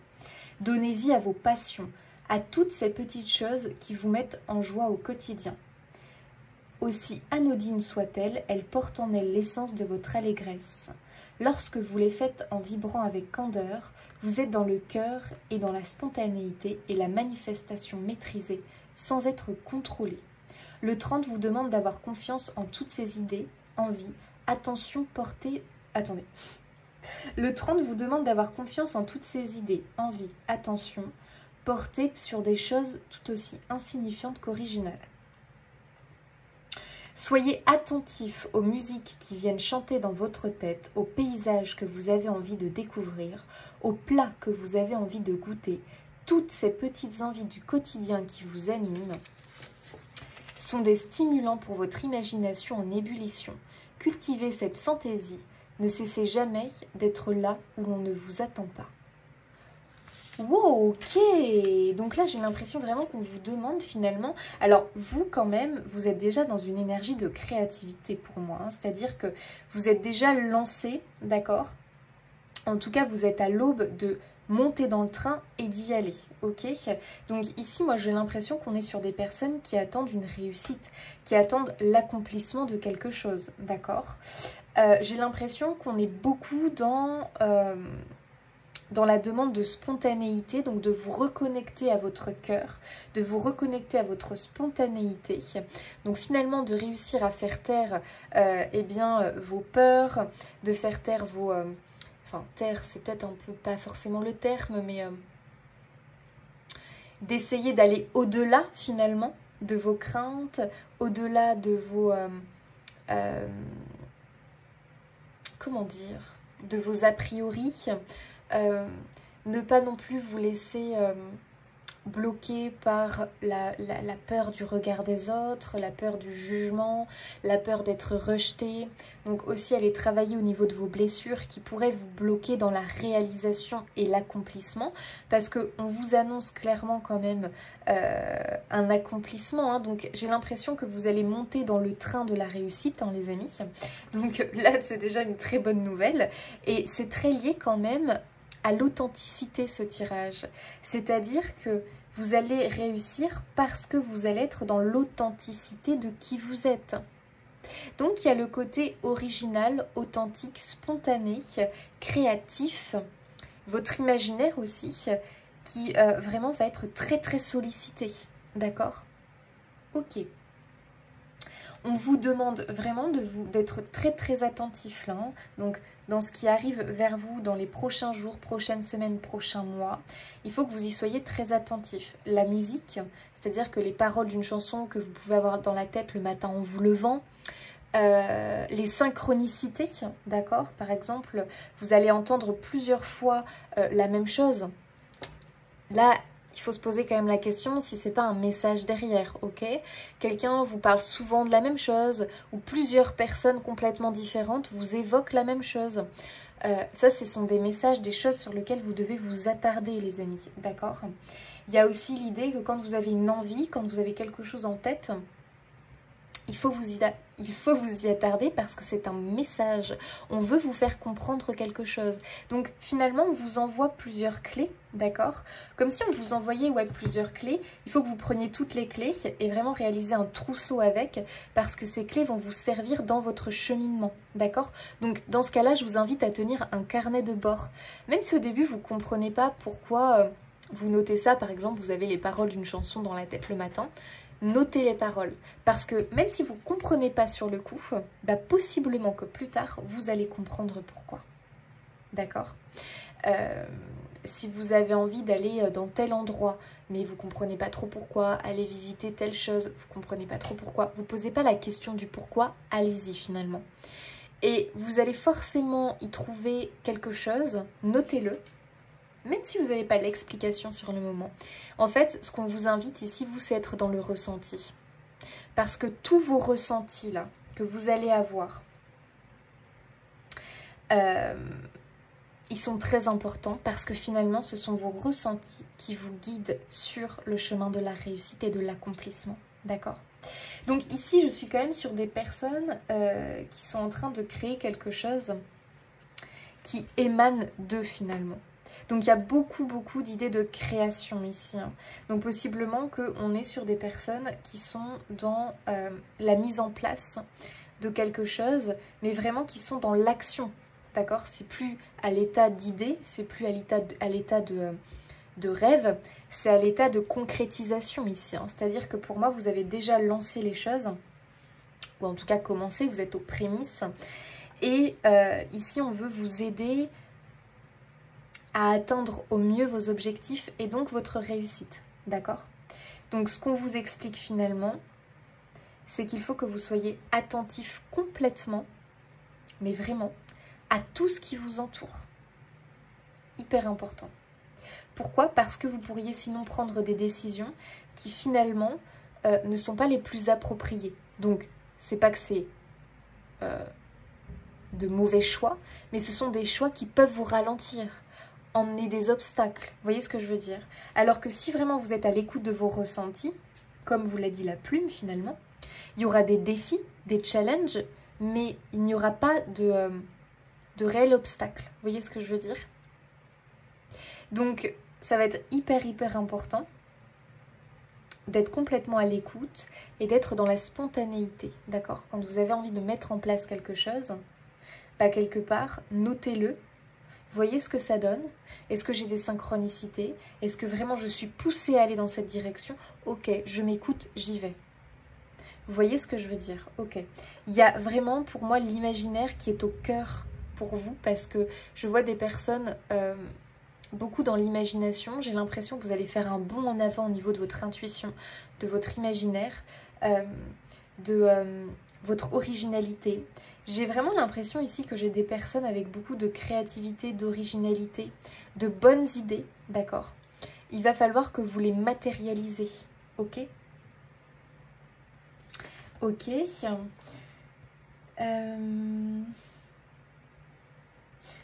Donnez vie à vos passions, à toutes ces petites choses qui vous mettent en joie au quotidien. Aussi anodines soient-elles, elles portent en elles l'essence de votre allégresse. Lorsque vous les faites en vibrant avec candeur, vous êtes dans le cœur et dans la spontanéité et la manifestation maîtrisée, sans être contrôlé. Le 30 vous demande d'avoir confiance en toutes ses idées, envies, attention portée... Attendez. Le 30 vous demande d'avoir confiance en toutes ses idées, envies, attention, portées sur des choses tout aussi insignifiantes qu'originales. Soyez attentif aux musiques qui viennent chanter dans votre tête, aux paysages que vous avez envie de découvrir, aux plats que vous avez envie de goûter. Toutes ces petites envies du quotidien qui vous animent sont des stimulants pour votre imagination en ébullition. Cultivez cette fantaisie. Ne cessez jamais d'être là où on ne vous attend pas. Wow, ok. Donc là, j'ai l'impression vraiment qu'on vous demande finalement... Alors, vous, quand même, vous êtes déjà dans une énergie de créativité pour moi. Hein, c'est-à-dire que vous êtes déjà lancé, d'accord? En tout cas, vous êtes à l'aube de monter dans le train et d'y aller, ok? Donc ici, moi, j'ai l'impression qu'on est sur des personnes qui attendent une réussite, qui attendent l'accomplissement de quelque chose, d'accord? J'ai l'impression qu'on est beaucoup dans la demande de spontanéité, donc de vous reconnecter à votre cœur, de vous reconnecter à votre spontanéité. Donc finalement, de réussir à faire taire eh bien, vos peurs, de faire taire vos... Enfin, taire, c'est peut-être un peu pas forcément le terme, mais d'essayer d'aller au-delà finalement de vos craintes, au-delà de vos... comment dire? De vos a priori. Ne pas non plus vous laisser bloqué par la peur du regard des autres, la peur du jugement, la peur d'être rejeté. Donc aussi aller travailler au niveau de vos blessures qui pourraient vous bloquer dans la réalisation et l'accomplissement, parce qu'on vous annonce clairement quand même un accomplissement, hein. Donc j'ai l'impression que vous allez monter dans le train de la réussite, hein, les amis. Donc là c'est déjà une très bonne nouvelle, et c'est très lié quand même à l'authenticité, ce tirage. C'est-à-dire que vous allez réussir parce que vous allez être dans l'authenticité de qui vous êtes. Donc il y a le côté original, authentique, spontané, créatif, votre imaginaire aussi, qui vraiment va être très très sollicité. D'accord? Ok. On vous demande vraiment d'être très très attentif là, hein. Donc dans ce qui arrive vers vous dans les prochains jours, prochaines semaines, prochains mois, il faut que vous y soyez très attentif. La musique, c'est-à-dire que les paroles d'une chanson que vous pouvez avoir dans la tête le matin en vous levant, les synchronicités, d'accord? Par exemple, vous allez entendre plusieurs fois la même chose. Là, il faut se poser quand même la question si c'est pas un message derrière, ok? Quelqu'un vous parle souvent de la même chose, ou plusieurs personnes complètement différentes vous évoquent la même chose. Ça, ce sont des messages, des choses sur lesquelles vous devez vous attarder, les amis, d'accord? Il y a aussi l'idée que quand vous avez une envie, quand vous avez quelque chose en tête, il faut vous y attarder parce que c'est un message. On veut vous faire comprendre quelque chose. Donc finalement, on vous envoie plusieurs clés, d'accord? Comme si on vous envoyait plusieurs clés. Il faut que vous preniez toutes les clés et vraiment réaliser un trousseau avec, parce que ces clés vont vous servir dans votre cheminement, d'accord? Donc dans ce cas-là, je vous invite à tenir un carnet de bord. Même si au début, vous ne comprenez pas pourquoi vous notez ça. Par exemple, vous avez les paroles d'une chanson dans la tête le matin. Notez les paroles, parce que même si vous ne comprenez pas sur le coup, possiblement que plus tard, vous allez comprendre pourquoi. D'accord? Si vous avez envie d'aller dans tel endroit, mais vous ne comprenez pas trop pourquoi, aller visiter telle chose, vous ne comprenez pas trop pourquoi, vous ne posez pas la question du pourquoi, allez-y finalement. Et vous allez forcément y trouver quelque chose, notez-le. Même si vous n'avez pas l'explication sur le moment. En fait, ce qu'on vous invite ici, vous, c'est être dans le ressenti. Parce que tous vos ressentis, là, que vous allez avoir, ils sont très importants parce que finalement, ce sont vos ressentis qui vous guident sur le chemin de la réussite et de l'accomplissement. D'accord? Donc ici, je suis quand même sur des personnes qui sont en train de créer quelque chose qui émane d'eux finalement. Donc il y a beaucoup d'idées de création ici, hein. Donc possiblement qu'on est sur des personnes qui sont dans la mise en place de quelque chose, mais vraiment qui sont dans l'action, d'accord? C'est plus à l'état d'idée, c'est plus à l'état de rêve, c'est à l'état de concrétisation ici, hein. C'est-à-dire que pour moi, vous avez déjà lancé les choses, ou en tout cas commencé, vous êtes aux prémices, et ici on veut vous aider à atteindre au mieux vos objectifs et donc votre réussite, d'accord? Donc ce qu'on vous explique finalement, c'est qu'il faut que vous soyez attentif complètement, mais vraiment, à tout ce qui vous entoure. Hyper important. Pourquoi? Parce que vous pourriez sinon prendre des décisions qui finalement ne sont pas les plus appropriées. Donc, c'est pas que c'est de mauvais choix, mais ce sont des choix qui peuvent vous ralentir, emmener des obstacles, vous voyez ce que je veux dire? Alors que si vraiment vous êtes à l'écoute de vos ressentis, comme vous l'a dit la plume finalement, il y aura des défis, des challenges, mais il n'y aura pas de réel obstacle, vous voyez ce que je veux dire? Donc ça va être hyper important d'être complètement à l'écoute et d'être dans la spontanéité, d'accord? Quand vous avez envie de mettre en place quelque chose, quelque part, notez-le. Voyez ce que ça donne. Est-ce que j'ai des synchronicités? Est-ce que vraiment je suis poussée à aller dans cette direction? Ok, je m'écoute, j'y vais. Vous voyez ce que je veux dire? Ok. Il y a vraiment pour moi l'imaginaire qui est au cœur pour vous, parce que je vois des personnes beaucoup dans l'imagination. J'ai l'impression que vous allez faire un bond en avant au niveau de votre intuition, de votre imaginaire, de votre originalité. J'ai vraiment l'impression ici que j'ai des personnes avec beaucoup de créativité, d'originalité, de bonnes idées, d'accord? il va falloir que vous les matérialisez. Ok? Ok.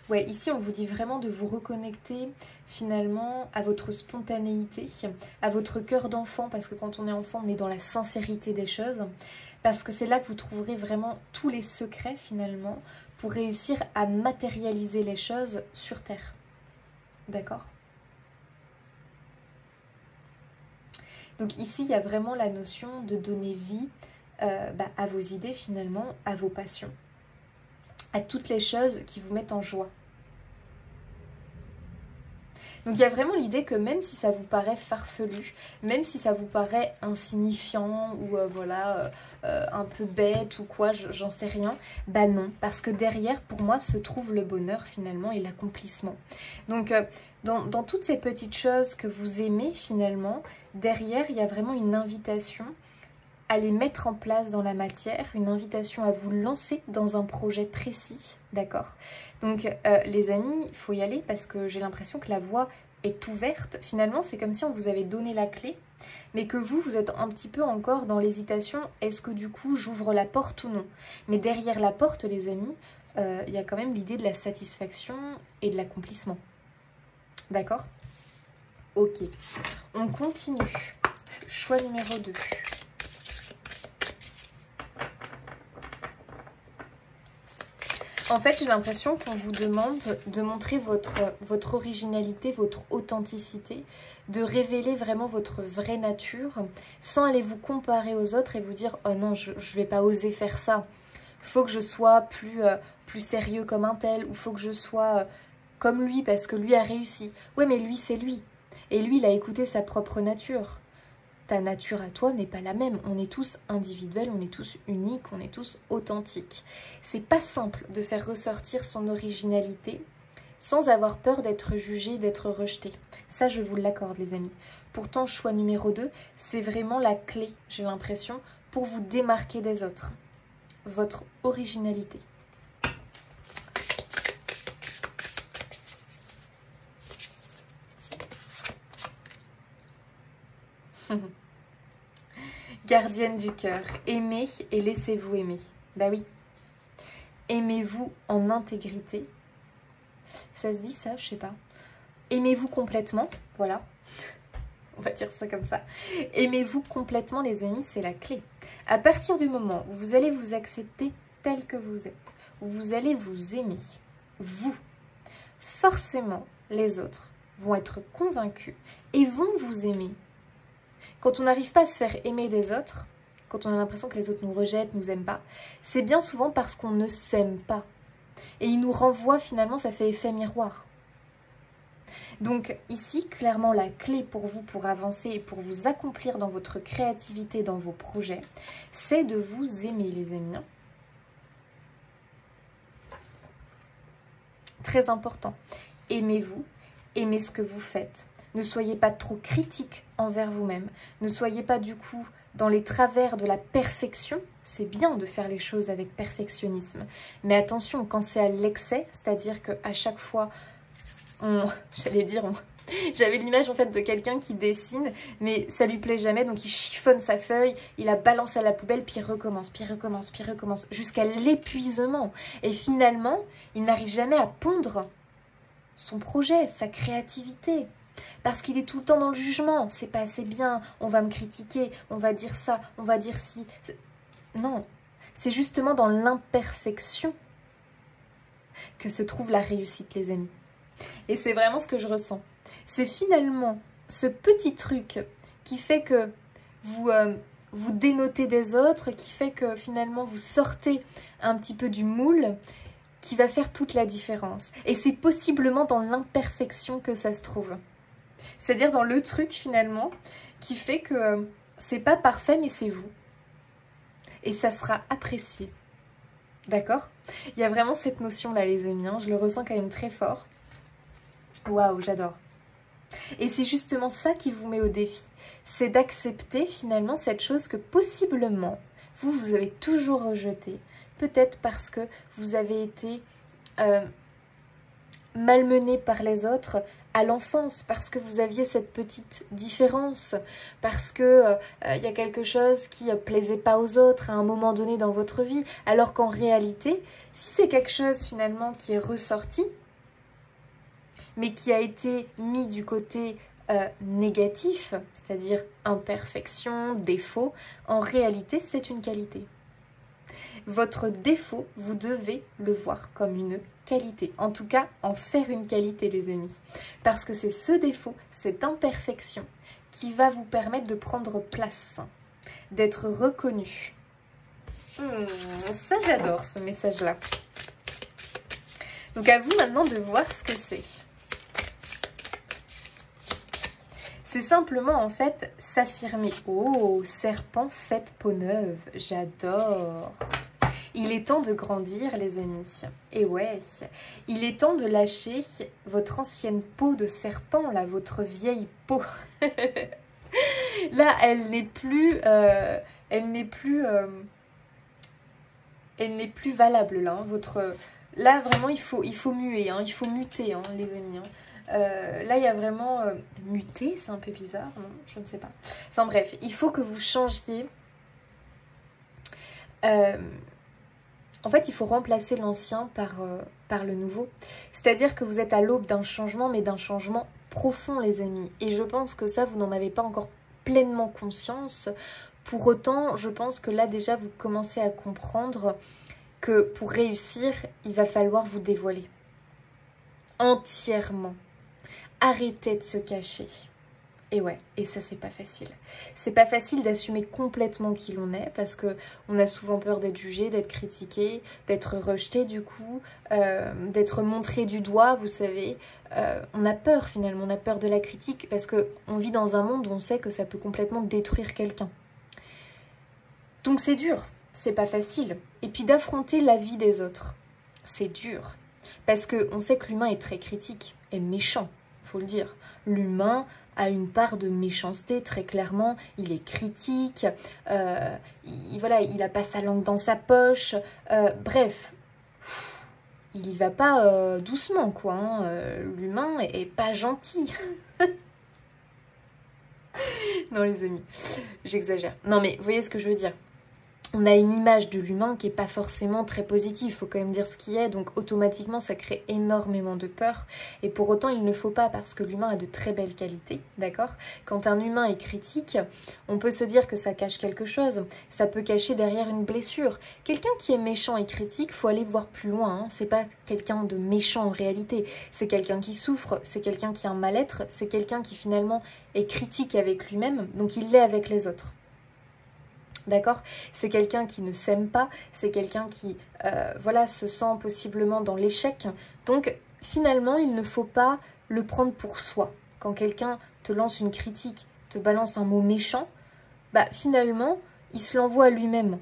Ouais, ici on vous dit vraiment de vous reconnecter finalement à votre spontanéité, à votre cœur d'enfant, parce que quand on est enfant, on est dans la sincérité des choses, parce que c'est là que vous trouverez vraiment tous les secrets finalement pour réussir à matérialiser les choses sur Terre. D'accord? Donc ici, il y a vraiment la notion de donner vie à vos idées finalement, à vos passions, à toutes les choses qui vous mettent en joie. Donc il y a vraiment l'idée que même si ça vous paraît farfelu, même si ça vous paraît insignifiant ou un peu bête ou quoi, j'en sais rien, bah non, parce que derrière pour moi se trouve le bonheur finalement et l'accomplissement. Donc dans toutes ces petites choses que vous aimez finalement, derrière il y a vraiment une invitation à les mettre en place dans la matière, une invitation à vous lancer dans un projet précis, d'accord? Donc les amis, il faut y aller parce que j'ai l'impression que la voie est ouverte. Finalement, c'est comme si on vous avait donné la clé, mais que vous êtes un petit peu encore dans l'hésitation, est-ce que du coup j'ouvre la porte ou non? Mais derrière la porte, les amis, il y a quand même l'idée de la satisfaction et de l'accomplissement. D'accord? Ok, on continue. Choix numéro 2. En fait, j'ai l'impression qu'on vous demande de montrer votre originalité, votre authenticité, de révéler vraiment votre vraie nature, sans aller vous comparer aux autres et vous dire « Oh non, je ne vais pas oser faire ça. Il faut que je sois plus sérieux comme un tel, ou il faut que je sois comme lui parce que lui a réussi. » Ouais, mais lui, c'est lui. Et lui, il a écouté sa propre nature. Ta nature à toi n'est pas la même. On est tous individuels, on est tous uniques, on est tous authentiques. C'est pas simple de faire ressortir son originalité sans avoir peur d'être jugé, d'être rejeté. Ça, je vous l'accorde, les amis. Pourtant, choix numéro 2, c'est vraiment la clé, j'ai l'impression, pour vous démarquer des autres. Votre originalité. Gardienne du cœur, aimez et laissez-vous aimer. Bah oui. Aimez-vous en intégrité. Ça se dit ça, je sais pas. Aimez-vous complètement, voilà. On va dire ça comme ça. Aimez-vous complètement, les amis, c'est la clé. À partir du moment où vous allez vous accepter tel que vous êtes, où vous allez vous aimer, vous, forcément, les autres vont être convaincus et vont vous aimer. Quand on n'arrive pas à se faire aimer des autres, quand on a l'impression que les autres nous rejettent, nous aiment pas, c'est bien souvent parce qu'on ne s'aime pas. Et ils nous renvoient finalement, ça fait effet miroir. Donc ici, clairement, la clé pour vous, pour avancer et pour vous accomplir dans votre créativité, dans vos projets, c'est de vous aimer, les amis. Très important. Aimez-vous, aimez ce que vous faites. Ne soyez pas trop critique envers vous-même. Ne soyez pas du coup dans les travers de la perfection. C'est bien de faire les choses avec perfectionnisme. Mais attention, quand c'est à l'excès, c'est-à-dire qu'à chaque fois, j'avais l'image en fait de quelqu'un qui dessine, mais ça lui plaît jamais, donc il chiffonne sa feuille, il la balance à la poubelle, puis il recommence, puis il recommence, puis il recommence, jusqu'à l'épuisement. Et finalement, il n'arrive jamais à pondre son projet, sa créativité. Parce qu'il est tout le temps dans le jugement, c'est pas assez bien, on va me critiquer, on va dire ça, on va dire ci. Non, c'est justement dans l'imperfection que se trouve la réussite, les amis. Et c'est vraiment ce que je ressens. C'est finalement ce petit truc qui fait que vous dénotez des autres, qui fait que finalement vous sortez un petit peu du moule, qui va faire toute la différence. Et c'est possiblement dans l'imperfection que ça se trouve. C'est-à-dire dans le truc finalement qui fait que c'est pas parfait mais c'est vous. Et ça sera apprécié. D'accord? Il y a vraiment cette notion-là les amis, hein, je le ressens quand même très fort. Waouh, j'adore. Et c'est justement ça qui vous met au défi. C'est d'accepter finalement cette chose que possiblement vous avez toujours rejetée. Peut-être parce que vous avez été malmené par les autres à l'enfance, parce que vous aviez cette petite différence, parce que y a quelque chose qui ne plaisait pas aux autres à un moment donné dans votre vie, alors qu'en réalité, si c'est quelque chose finalement qui est ressorti, mais qui a été mis du côté négatif, c'est-à-dire imperfection, défaut, en réalité c'est une qualité. Votre défaut, vous devez le voir comme une qualité. En tout cas, en faire une qualité, les amis. Parce que c'est ce défaut, cette imperfection, qui va vous permettre de prendre place, d'être reconnu. Ça, j'adore ce message-là. Donc, à vous maintenant de voir ce que c'est. C'est simplement, en fait, s'affirmer. Oh, serpent, faites peau neuve. J'adore. Il est temps de grandir, les amis. Et ouais, il est temps de lâcher votre ancienne peau de serpent, là, votre vieille peau. Là, elle n'est plus valable, là. Hein, là, vraiment, il faut muer, hein, il faut muter, hein, les amis. Hein. Là, il y a vraiment... muter, c'est un peu bizarre, non? Je ne sais pas. Enfin bref, il faut que vous changiez... En fait, il faut remplacer l'ancien par le nouveau. C'est-à-dire que vous êtes à l'aube d'un changement, mais d'un changement profond, les amis. Et je pense que ça, vous n'en avez pas encore pleinement conscience. Pour autant, je pense que là, déjà, vous commencez à comprendre que pour réussir, il va falloir vous dévoiler. Entièrement. Arrêtez de se cacher. Et ouais, et ça c'est pas facile. C'est pas facile d'assumer complètement qui l'on est parce que on a souvent peur d'être jugé, d'être critiqué, d'être rejeté du coup, d'être montré du doigt, vous savez. On a peur finalement, on a peur de la critique parce qu'on vit dans un monde où on sait que ça peut complètement détruire quelqu'un. Donc c'est dur, c'est pas facile. Et puis d'affronter la vie des autres, c'est dur. Parce qu'on sait que l'humain est très critique et méchant, faut le dire. L'humain a une part de méchanceté, très clairement, il est critique, voilà, il n'a pas sa langue dans sa poche, bref, il y va pas doucement, quoi, hein. L'humain est pas gentil. Non les amis, j'exagère. Non mais vous voyez ce que je veux dire. On a une image de l'humain qui n'est pas forcément très positive, il faut quand même dire ce qui est, donc automatiquement ça crée énormément de peur. Et pour autant il ne faut pas parce que l'humain a de très belles qualités, d'accord? Quand un humain est critique, on peut se dire que ça cache quelque chose, ça peut cacher derrière une blessure. Quelqu'un qui est méchant et critique, faut aller voir plus loin, hein. C'est pas quelqu'un de méchant en réalité, c'est quelqu'un qui souffre, c'est quelqu'un qui a un mal-être, c'est quelqu'un qui finalement est critique avec lui-même, donc il l'est avec les autres. D'accord? C'est quelqu'un qui ne s'aime pas, c'est quelqu'un qui voilà, se sent possiblement dans l'échec. Donc finalement, il ne faut pas le prendre pour soi. Quand quelqu'un te lance une critique, te balance un mot méchant, bah finalement, il se l'envoie à lui-même.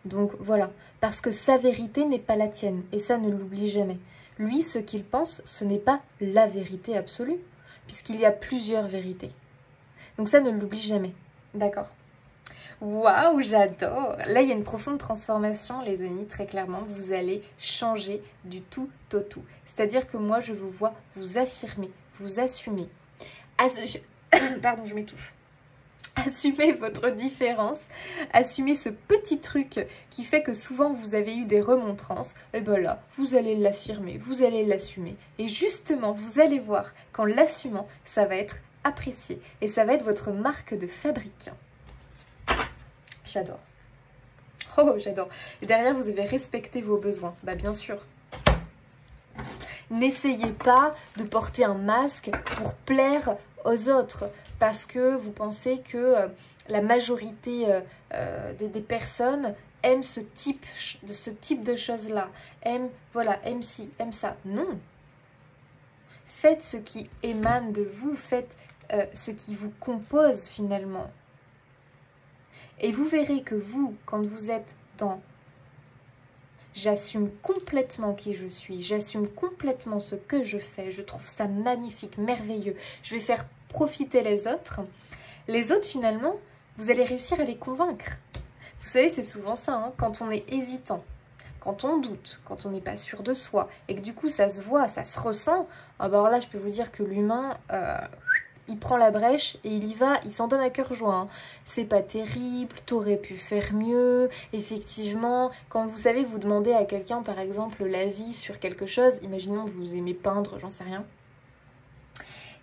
Donc voilà, parce que sa vérité n'est pas la tienne, et ça ne l'oublie jamais. Lui, ce qu'il pense, ce n'est pas la vérité absolue, puisqu'il y a plusieurs vérités. Donc ça ne l'oublie jamais, d'accord? Waouh, j'adore! Là, il y a une profonde transformation, les amis, très clairement. Vous allez changer du tout au tout. C'est-à-dire que moi, je vous vois vous affirmer, vous assumer. Pardon, je m'étouffe. Assumez votre différence, assumez ce petit truc qui fait que souvent vous avez eu des remontrances. Et ben là, vous allez l'affirmer, vous allez l'assumer. Et justement, vous allez voir qu'en l'assumant, ça va être apprécié. Et ça va être votre marque de fabrique. J'adore. Oh, j'adore. Et derrière, vous avez respecté vos besoins. Bah, bien sûr. N'essayez pas de porter un masque pour plaire aux autres parce que vous pensez que la majorité des personnes aiment ce type de choses-là. Aiment ci, aiment ça. Non. Faites ce qui émane de vous. Faites ce qui vous compose finalement. Et vous verrez que vous, quand vous êtes dans « j'assume complètement qui je suis, j'assume complètement ce que je fais, je trouve ça magnifique, merveilleux, je vais faire profiter les autres », finalement, vous allez réussir à les convaincre. Vous savez, c'est souvent ça, hein, quand on est hésitant, quand on doute, quand on n'est pas sûr de soi, et que du coup ça se voit, ça se ressent, ah bah alors là je peux vous dire que l'humain, il prend la brèche et il y va, il s'en donne à cœur joie. Hein. C'est pas terrible, t'aurais pu faire mieux. Effectivement, quand vous savez, vous demandez à quelqu'un par exemple l'avis sur quelque chose, imaginons que vous aimez peindre, j'en sais rien.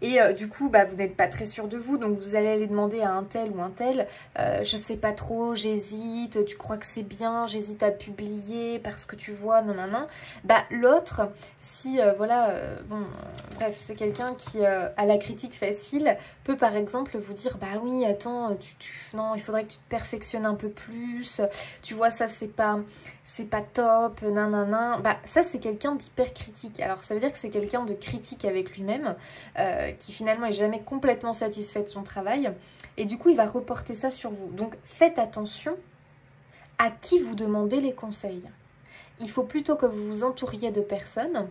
Et du coup, bah, vous n'êtes pas très sûr de vous, donc vous allez aller demander à un tel ou un tel, je sais pas trop, j'hésite, tu crois que c'est bien, j'hésite à publier parce que tu vois, non, non, non. Bah, l'autre, si, voilà, bon, bref, c'est quelqu'un qui a la critique facile, peut par exemple vous dire, bah oui, attends, non, il faudrait que tu te perfectionnes un peu plus, tu vois, ça, c'est pas top, nanana. Bah, ça, c'est quelqu'un d'hyper critique. Alors, ça veut dire que c'est quelqu'un de critique avec lui-même, qui finalement est jamais complètement satisfait de son travail. Et du coup, il va reporter ça sur vous. Donc, faites attention à qui vous demandez les conseils. Il faut plutôt que vous vous entouriez de personnes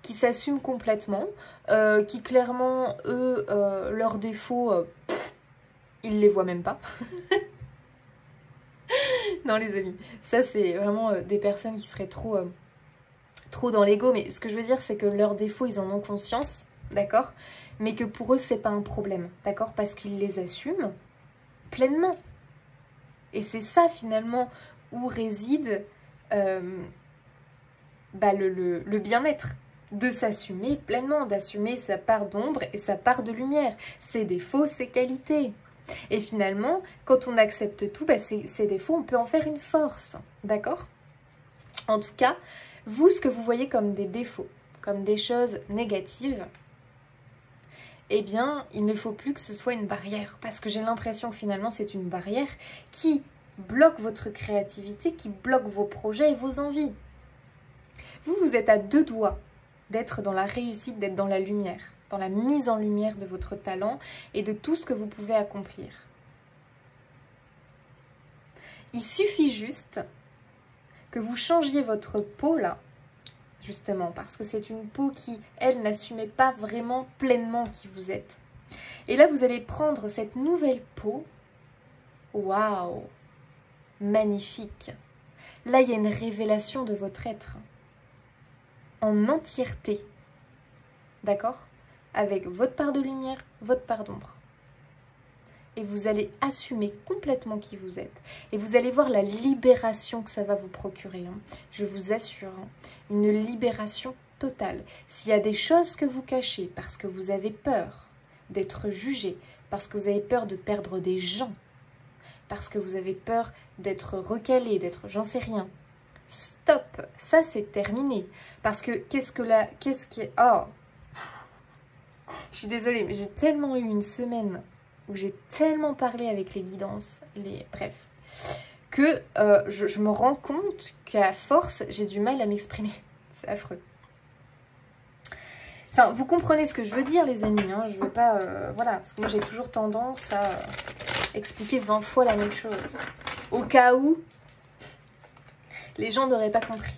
qui s'assument complètement, qui clairement, eux, leurs défauts, ils les voient même pas. Non les amis, ça c'est vraiment des personnes qui seraient trop dans l'ego, mais ce que je veux dire c'est que leurs défauts ils en ont conscience, d'accord, mais que pour eux c'est pas un problème, d'accord, parce qu'ils les assument pleinement. Et c'est ça finalement où réside bah, le bien-être, de s'assumer pleinement, d'assumer sa part d'ombre et sa part de lumière, ses défauts, ses qualités. Et finalement, quand on accepte tout, bah ces défauts, on peut en faire une force, d'accord? En tout cas, vous, ce que vous voyez comme des défauts, comme des choses négatives, eh bien, il ne faut plus que ce soit une barrière. Parce que j'ai l'impression que finalement, c'est une barrière qui bloque votre créativité, qui bloque vos projets et vos envies. Vous, vous êtes à deux doigts d'être dans la réussite, d'être dans la lumière, dans la mise en lumière de votre talent et de tout ce que vous pouvez accomplir. Il suffit juste que vous changiez votre peau là, justement, parce que c'est une peau qui, elle, n'assumait pas vraiment pleinement qui vous êtes. Et là, vous allez prendre cette nouvelle peau, waouh, magnifique. Là, il y a une révélation de votre être, en entièreté, d'accord? Avec votre part de lumière, votre part d'ombre. Et vous allez assumer complètement qui vous êtes. Et vous allez voir la libération que ça va vous procurer. Hein. Je vous assure, hein. Une libération totale. S'il y a des choses que vous cachez parce que vous avez peur d'être jugé, parce que vous avez peur de perdre des gens, parce que vous avez peur d'être recalé, d'être j'en sais rien. Stop, ça c'est terminé. Parce que qu'est-ce qui est... Oh, je suis désolée, mais j'ai tellement eu une semaine où j'ai tellement parlé avec les guidances, bref, que je me rends compte qu'à force, j'ai du mal à m'exprimer. C'est affreux. Enfin, vous comprenez ce que je veux dire, les amis, hein. Je veux pas... voilà, parce que moi, j'ai toujours tendance à expliquer 20 fois la même chose. Au cas où les gens n'auraient pas compris.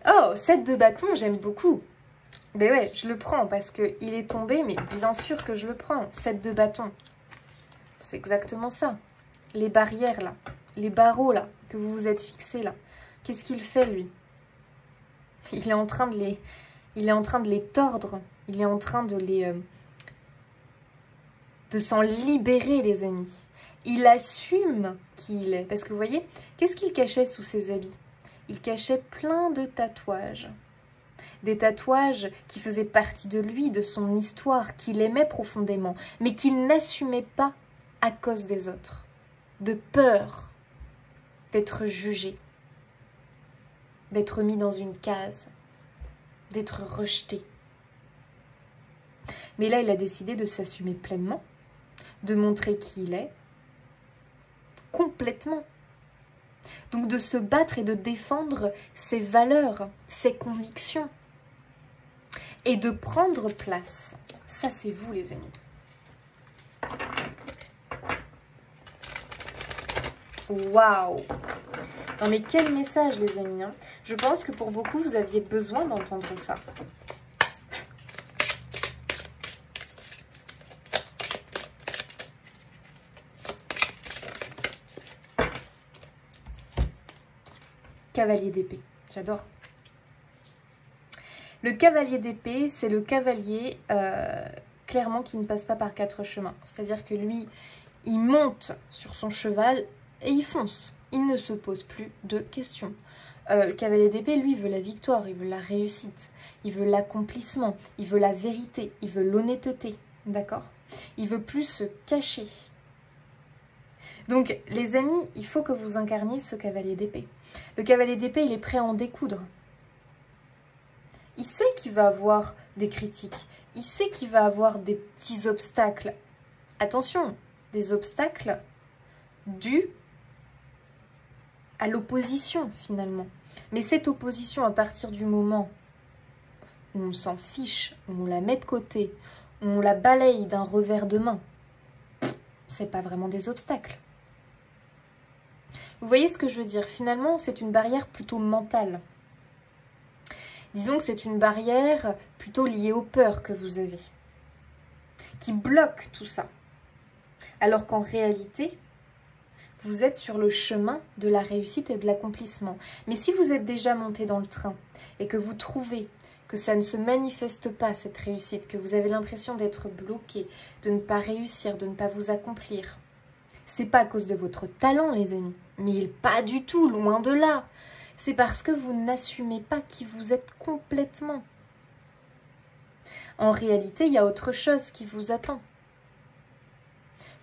Oh, 7 de bâton, j'aime beaucoup. Mais ouais, je le prends parce qu'il est tombé, mais bien sûr que je le prends. 7 de bâton. C'est exactement ça. Les barrières, là. Les barreaux, là, que vous vous êtes fixés, là. Qu'est-ce qu'il fait, lui? Il est en train de les... Il est en train de les tordre. Il est en train de les... de s'en libérer, les amis. Il assume qui il est. Parce que vous voyez, qu'est-ce qu'il cachait sous ses habits? Il cachait plein de tatouages. Des tatouages qui faisaient partie de lui, de son histoire, qu'il aimait profondément, mais qu'il n'assumait pas à cause des autres. De peur d'être jugé, d'être mis dans une case, d'être rejeté. Mais là, il a décidé de s'assumer pleinement, de montrer qui il est, complètement. Donc de se battre et de défendre ses valeurs, ses convictions. Et de prendre place. Ça, c'est vous, les amis. Waouh! Non, mais quel message, les amis, hein. Je pense que pour beaucoup, vous aviez besoin d'entendre ça. cavalier d'épée. J'adore. Le cavalier d'épée, c'est le cavalier clairement qui ne passe pas par 4 chemins. C'est-à-dire que lui, il monte sur son cheval et il fonce. Il ne se pose plus de questions. Le cavalier d'épée, lui, il veut la victoire, il veut la réussite, il veut l'accomplissement, il veut la vérité, il veut l'honnêteté, d'accord? Il veut plus se cacher. Donc, les amis, il faut que vous incarniez ce cavalier d'épée. Le cavalier d'épée, il est prêt à en découdre. Il sait qu'il va avoir des critiques, il sait qu'il va avoir des petits obstacles. Attention, des obstacles dus à l'opposition finalement. Mais cette opposition, à partir du moment où on s'en fiche, où on la met de côté, où on la balaye d'un revers de main, c'est pas vraiment des obstacles. Vous voyez ce que je veux dire? Finalement, c'est une barrière plutôt mentale. Disons que c'est une barrière plutôt liée aux peurs que vous avez, qui bloque tout ça. Alors qu'en réalité, vous êtes sur le chemin de la réussite et de l'accomplissement. Mais si vous êtes déjà monté dans le train et que vous trouvez que ça ne se manifeste pas, cette réussite, que vous avez l'impression d'être bloqué, de ne pas réussir, de ne pas vous accomplir, c'est pas à cause de votre talent, les amis, mais pas du tout, loin de là. C'est parce que vous n'assumez pas qui vous êtes complètement. En réalité, il y a autre chose qui vous attend.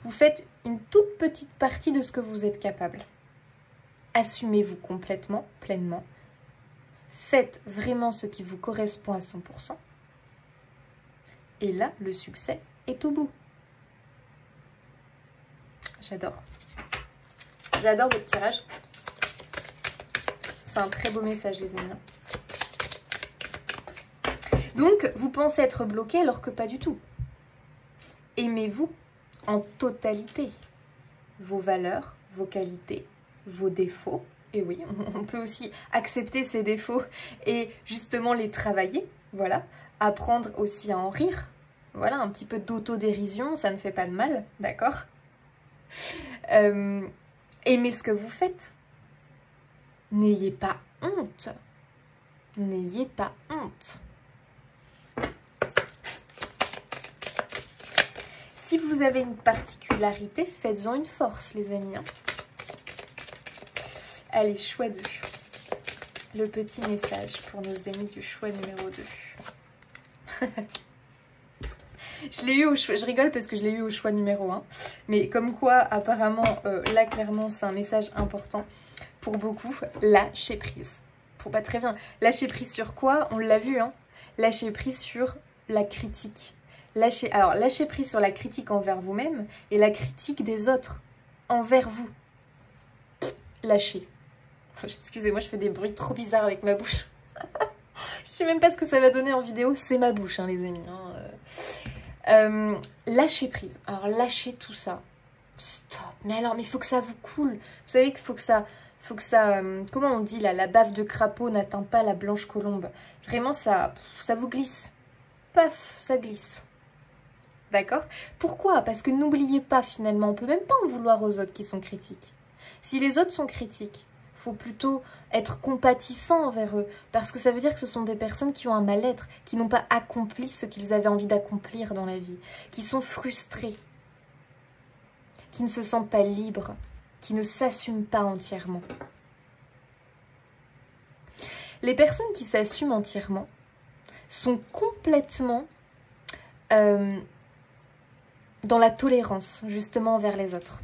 Vous faites une toute petite partie de ce que vous êtes capable. Assumez-vous complètement, pleinement. Faites vraiment ce qui vous correspond à 100%. Et là, le succès est au bout. J'adore. J'adore votre tirage. C'est un très beau message, les amis. Donc, vous pensez être bloqué alors que pas du tout. Aimez-vous en totalité. Vos valeurs, vos qualités, vos défauts. Et oui, on peut aussi accepter ces défauts et justement les travailler. Voilà. Apprendre aussi à en rire. Voilà, un petit peu d'autodérision, ça ne fait pas de mal, d'accord? Aimez ce que vous faites. N'ayez pas honte. N'ayez pas honte. Si vous avez une particularité, faites-en une force, les amis. Allez, choix 2. Le petit message pour nos amis du choix numéro 2. Je l'ai eu au choix, je rigole parce que je l'ai eu au choix numéro 1. Mais comme quoi, apparemment, là, clairement, c'est un message important pour beaucoup. Lâcher prise. Pour pas très bien. Lâcher prise sur quoi? On l'a vu, hein. Lâcher prise sur la critique. Lâcher prise sur la critique envers vous-même et la critique des autres envers vous. Lâchez. Excusez-moi, je fais des bruits trop bizarres avec ma bouche. Je sais même pas ce que ça va donner en vidéo. C'est ma bouche, hein, les amis. Lâchez prise. Alors, lâchez tout ça. Stop. Mais il faut que ça vous coule. Vous savez qu'il faut que ça... comment on dit là? La baffe de crapaud n'atteint pas la blanche colombe. Vraiment, ça vous glisse. Paf, ça glisse. D'accord? Pourquoi? Parce que n'oubliez pas finalement, on peut même pas en vouloir aux autres qui sont critiques. Si les autres sont critiques, il faut plutôt être compatissant envers eux. Parce que ça veut dire que ce sont des personnes qui ont un mal-être, qui n'ont pas accompli ce qu'ils avaient envie d'accomplir dans la vie, qui sont frustrés, qui ne se sentent pas libres, qui ne s'assument pas entièrement. Les personnes qui s'assument entièrement sont complètement dans la tolérance, justement, envers les autres.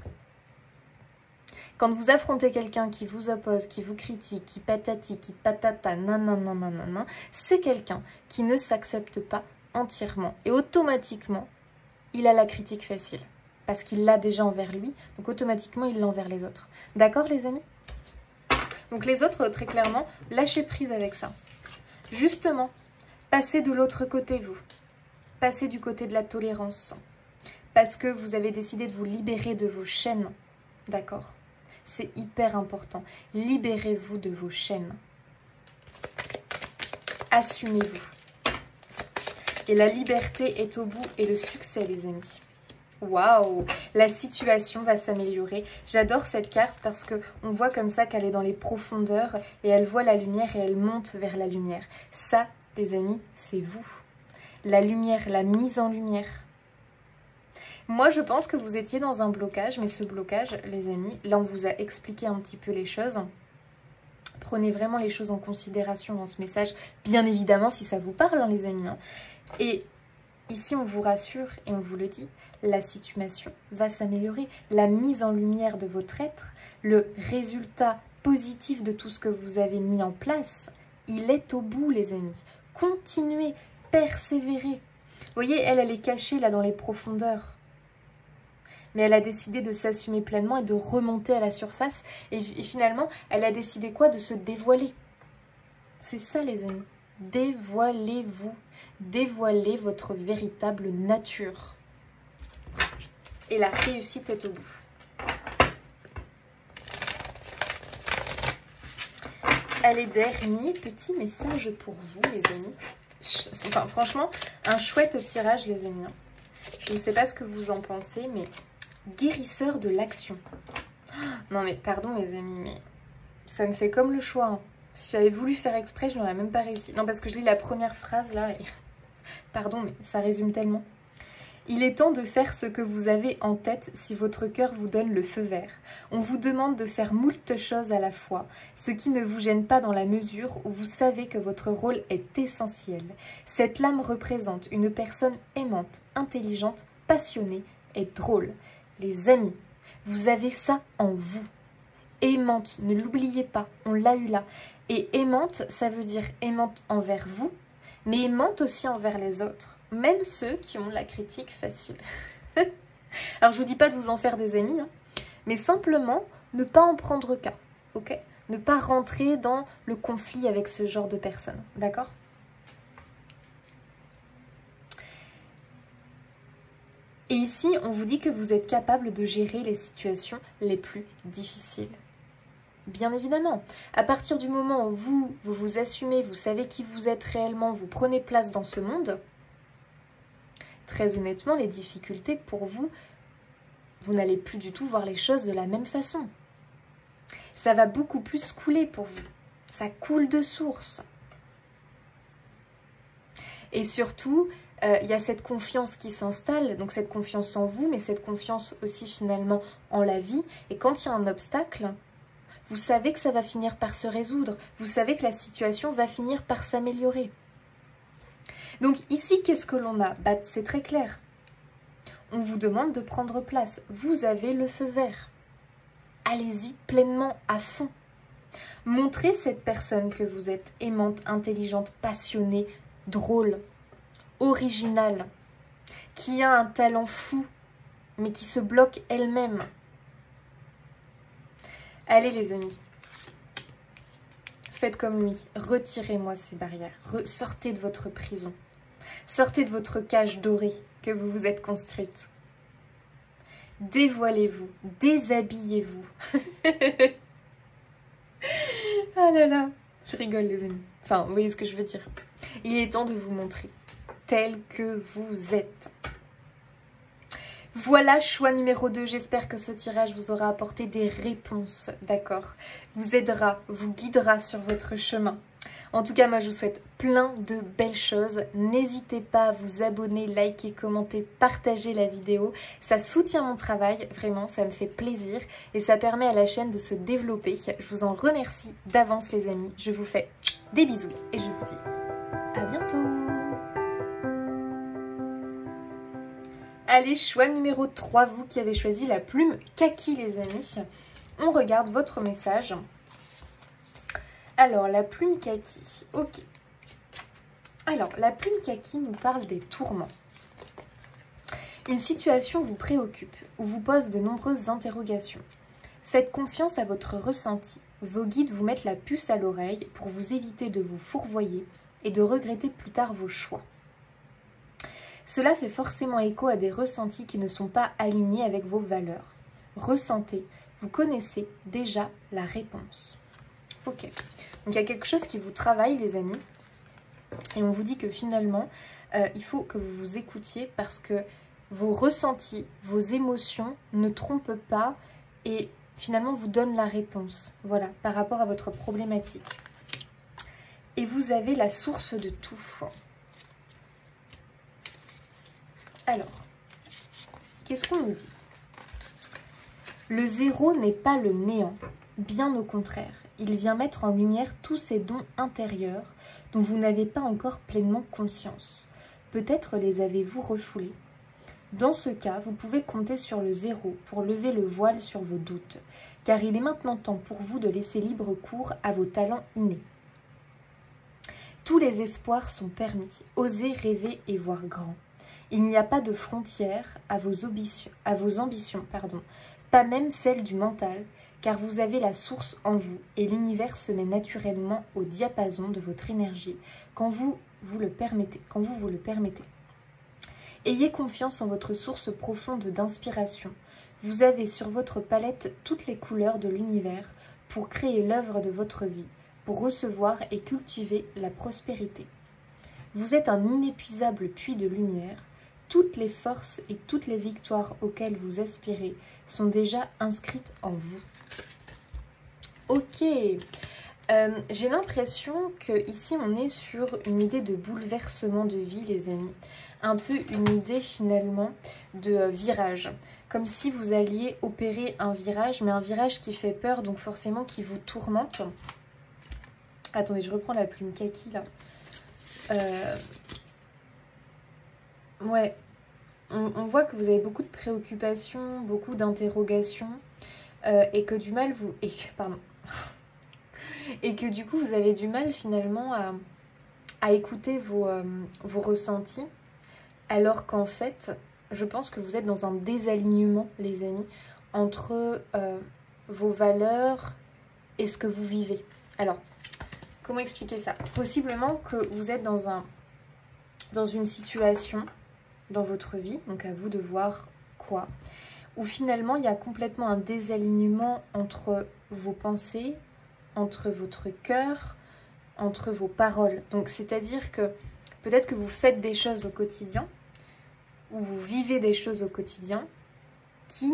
Quand vous affrontez quelqu'un qui vous oppose, qui vous critique, qui patati, qui patata, nanana, c'est quelqu'un qui ne s'accepte pas entièrement. Et automatiquement, il a la critique facile. Parce qu'il l'a déjà envers lui, donc automatiquement, il l'a envers les autres. D'accord, les amis? Donc les autres, très clairement, lâchez prise avec ça. Justement, passez de l'autre côté, vous. Passez du côté de la tolérance. Parce que vous avez décidé de vous libérer de vos chaînes. D'accord? C'est hyper important. Libérez-vous de vos chaînes. Assumez-vous. Et la liberté est au bout et le succès, les amis. Waouh, la situation va s'améliorer. J'adore cette carte parce que on voit comme ça qu'elle est dans les profondeurs et elle voit la lumière et elle monte vers la lumière. Ça, les amis, c'est vous. La lumière, la mise en lumière. Moi, je pense que vous étiez dans un blocage, mais ce blocage, les amis, là, on vous a expliqué un petit peu les choses. Prenez vraiment les choses en considération dans ce message, bien évidemment, si ça vous parle, hein, les amis. Hein. Et ici, on vous rassure et on vous le dit, la situation va s'améliorer. La mise en lumière de votre être, le résultat positif de tout ce que vous avez mis en place, il est au bout, les amis. Continuez, persévérez. Vous voyez, elle est cachée là dans les profondeurs. Mais elle a décidé de s'assumer pleinement et de remonter à la surface. Et finalement, elle a décidé quoi? De se dévoiler. C'est ça, les amis. Dévoilez-vous. Dévoilez votre véritable nature. Et la réussite est au bout. Allez, dernier petit message pour vous, les amis. Enfin, franchement, un chouette tirage, les amis. Je ne sais pas ce que vous en pensez, mais guérisseur de l'action. Non, mais pardon, les amis, mais ça me fait comme le choix. Hein. Si j'avais voulu faire exprès, je n'aurais même pas réussi. Non, parce que je lis la première phrase, là, et... Pardon, mais ça résume tellement. Il est temps de faire ce que vous avez en tête si votre cœur vous donne le feu vert. On vous demande de faire moult choses à la fois, ce qui ne vous gêne pas dans la mesure où vous savez que votre rôle est essentiel. Cette lame représente une personne aimante, intelligente, passionnée et drôle. Les amis, vous avez ça en vous. Aimante, ne l'oubliez pas, on l'a eu là. Et aimante, ça veut dire aimante envers vous, mais aimante aussi envers les autres. Même ceux qui ont la critique facile. Alors, je vous dis pas de vous en faire des amis, hein, mais simplement ne pas en prendre cas, ok? Ne pas rentrer dans le conflit avec ce genre de personnes, d'accord? Et ici, on vous dit que vous êtes capable de gérer les situations les plus difficiles. Bien évidemment, à partir du moment où vous vous assumez, vous savez qui vous êtes réellement, vous prenez place dans ce monde... Très honnêtement, les difficultés pour vous, vous n'allez plus du tout voir les choses de la même façon. Ça va beaucoup plus couler pour vous. Ça coule de source. Et surtout, il y a cette confiance qui s'installe, donc cette confiance en vous, mais cette confiance aussi finalement en la vie. Et quand il y a un obstacle, vous savez que ça va finir par se résoudre. Vous savez que la situation va finir par s'améliorer. Donc ici, qu'est-ce que l'on a? Bah, c'est très clair. On vous demande de prendre place. Vous avez le feu vert. Allez-y pleinement à fond. Montrez cette personne que vous êtes aimante, intelligente, passionnée, drôle, originale, qui a un talent fou, mais qui se bloque elle-même. Allez les amis. Faites comme lui, retirez-moi ces barrières, sortez de votre prison, sortez de votre cage dorée que vous vous êtes construite. Dévoilez-vous, déshabillez-vous. Ah là là, je rigole les amis. Enfin, vous voyez ce que je veux dire. Il est temps de vous montrer tel que vous êtes. Voilà, choix numéro 2. J'espère que ce tirage vous aura apporté des réponses, d'accord? Vous aidera, vous guidera sur votre chemin. En tout cas, moi, je vous souhaite plein de belles choses. N'hésitez pas à vous abonner, liker, commenter, partager la vidéo. Ça soutient mon travail, vraiment, ça me fait plaisir. Et ça permet à la chaîne de se développer. Je vous en remercie d'avance, les amis. Je vous fais des bisous et je vous dis à bientôt. Allez, choix numéro 3, vous qui avez choisi la plume kaki, les amis. On regarde votre message. Alors, la plume kaki, ok. Alors, la plume kaki nous parle des tourments. Une situation vous préoccupe ou vous pose de nombreuses interrogations. Faites confiance à votre ressenti. Vos guides vous mettent la puce à l'oreille pour vous éviter de vous fourvoyer et de regretter plus tard vos choix. Cela fait forcément écho à des ressentis qui ne sont pas alignés avec vos valeurs. Ressentez, vous connaissez déjà la réponse. Ok, donc il y a quelque chose qui vous travaille, les amis, et on vous dit que finalement, il faut que vous vous écoutiez parce que vos ressentis, vos émotions ne trompent pas et finalement vous donnent la réponse, voilà, par rapport à votre problématique. Et vous avez la source de tout. Alors, qu'est-ce qu'on nous dit? Le zéro n'est pas le néant, bien au contraire. Il vient mettre en lumière tous ces dons intérieurs dont vous n'avez pas encore pleinement conscience. Peut-être les avez-vous refoulés. Dans ce cas, vous pouvez compter sur le zéro pour lever le voile sur vos doutes, car il est maintenant temps pour vous de laisser libre cours à vos talents innés. Tous les espoirs sont permis, osez rêver et voir grand. Il n'y a pas de frontières à vos ambitions, pas même celles du mental, car vous avez la source en vous et l'univers se met naturellement au diapason de votre énergie quand vous vous le permettez. Ayez confiance en votre source profonde d'inspiration. Vous avez sur votre palette toutes les couleurs de l'univers pour créer l'œuvre de votre vie, pour recevoir et cultiver la prospérité. Vous êtes un inépuisable puits de lumière. Toutes les forces et toutes les victoires auxquelles vous aspirez sont déjà inscrites en vous. Ok, j'ai l'impression que ici on est sur une idée de bouleversement de vie, les amis. Un peu une idée finalement de virage. Comme si vous alliez opérer un virage, mais un virage qui fait peur, donc forcément qui vous tourmente. Attendez, je reprends la plume kaki là. Ouais, on voit que vous avez beaucoup de préoccupations, beaucoup d'interrogations et que du mal vous... Et que du coup vous avez du mal finalement à écouter vos ressentis, alors qu'en fait, je pense que vous êtes dans un désalignement, les amis, entre vos valeurs et ce que vous vivez. Alors, comment expliquer ça? Possiblement que vous êtes dans une situation dans votre vie, donc à vous de voir quoi, où finalement il y a complètement un désalignement entre vos pensées, entre votre cœur, entre vos paroles. Donc c'est-à-dire que peut-être que vous faites des choses au quotidien, ou vous vivez des choses au quotidien qui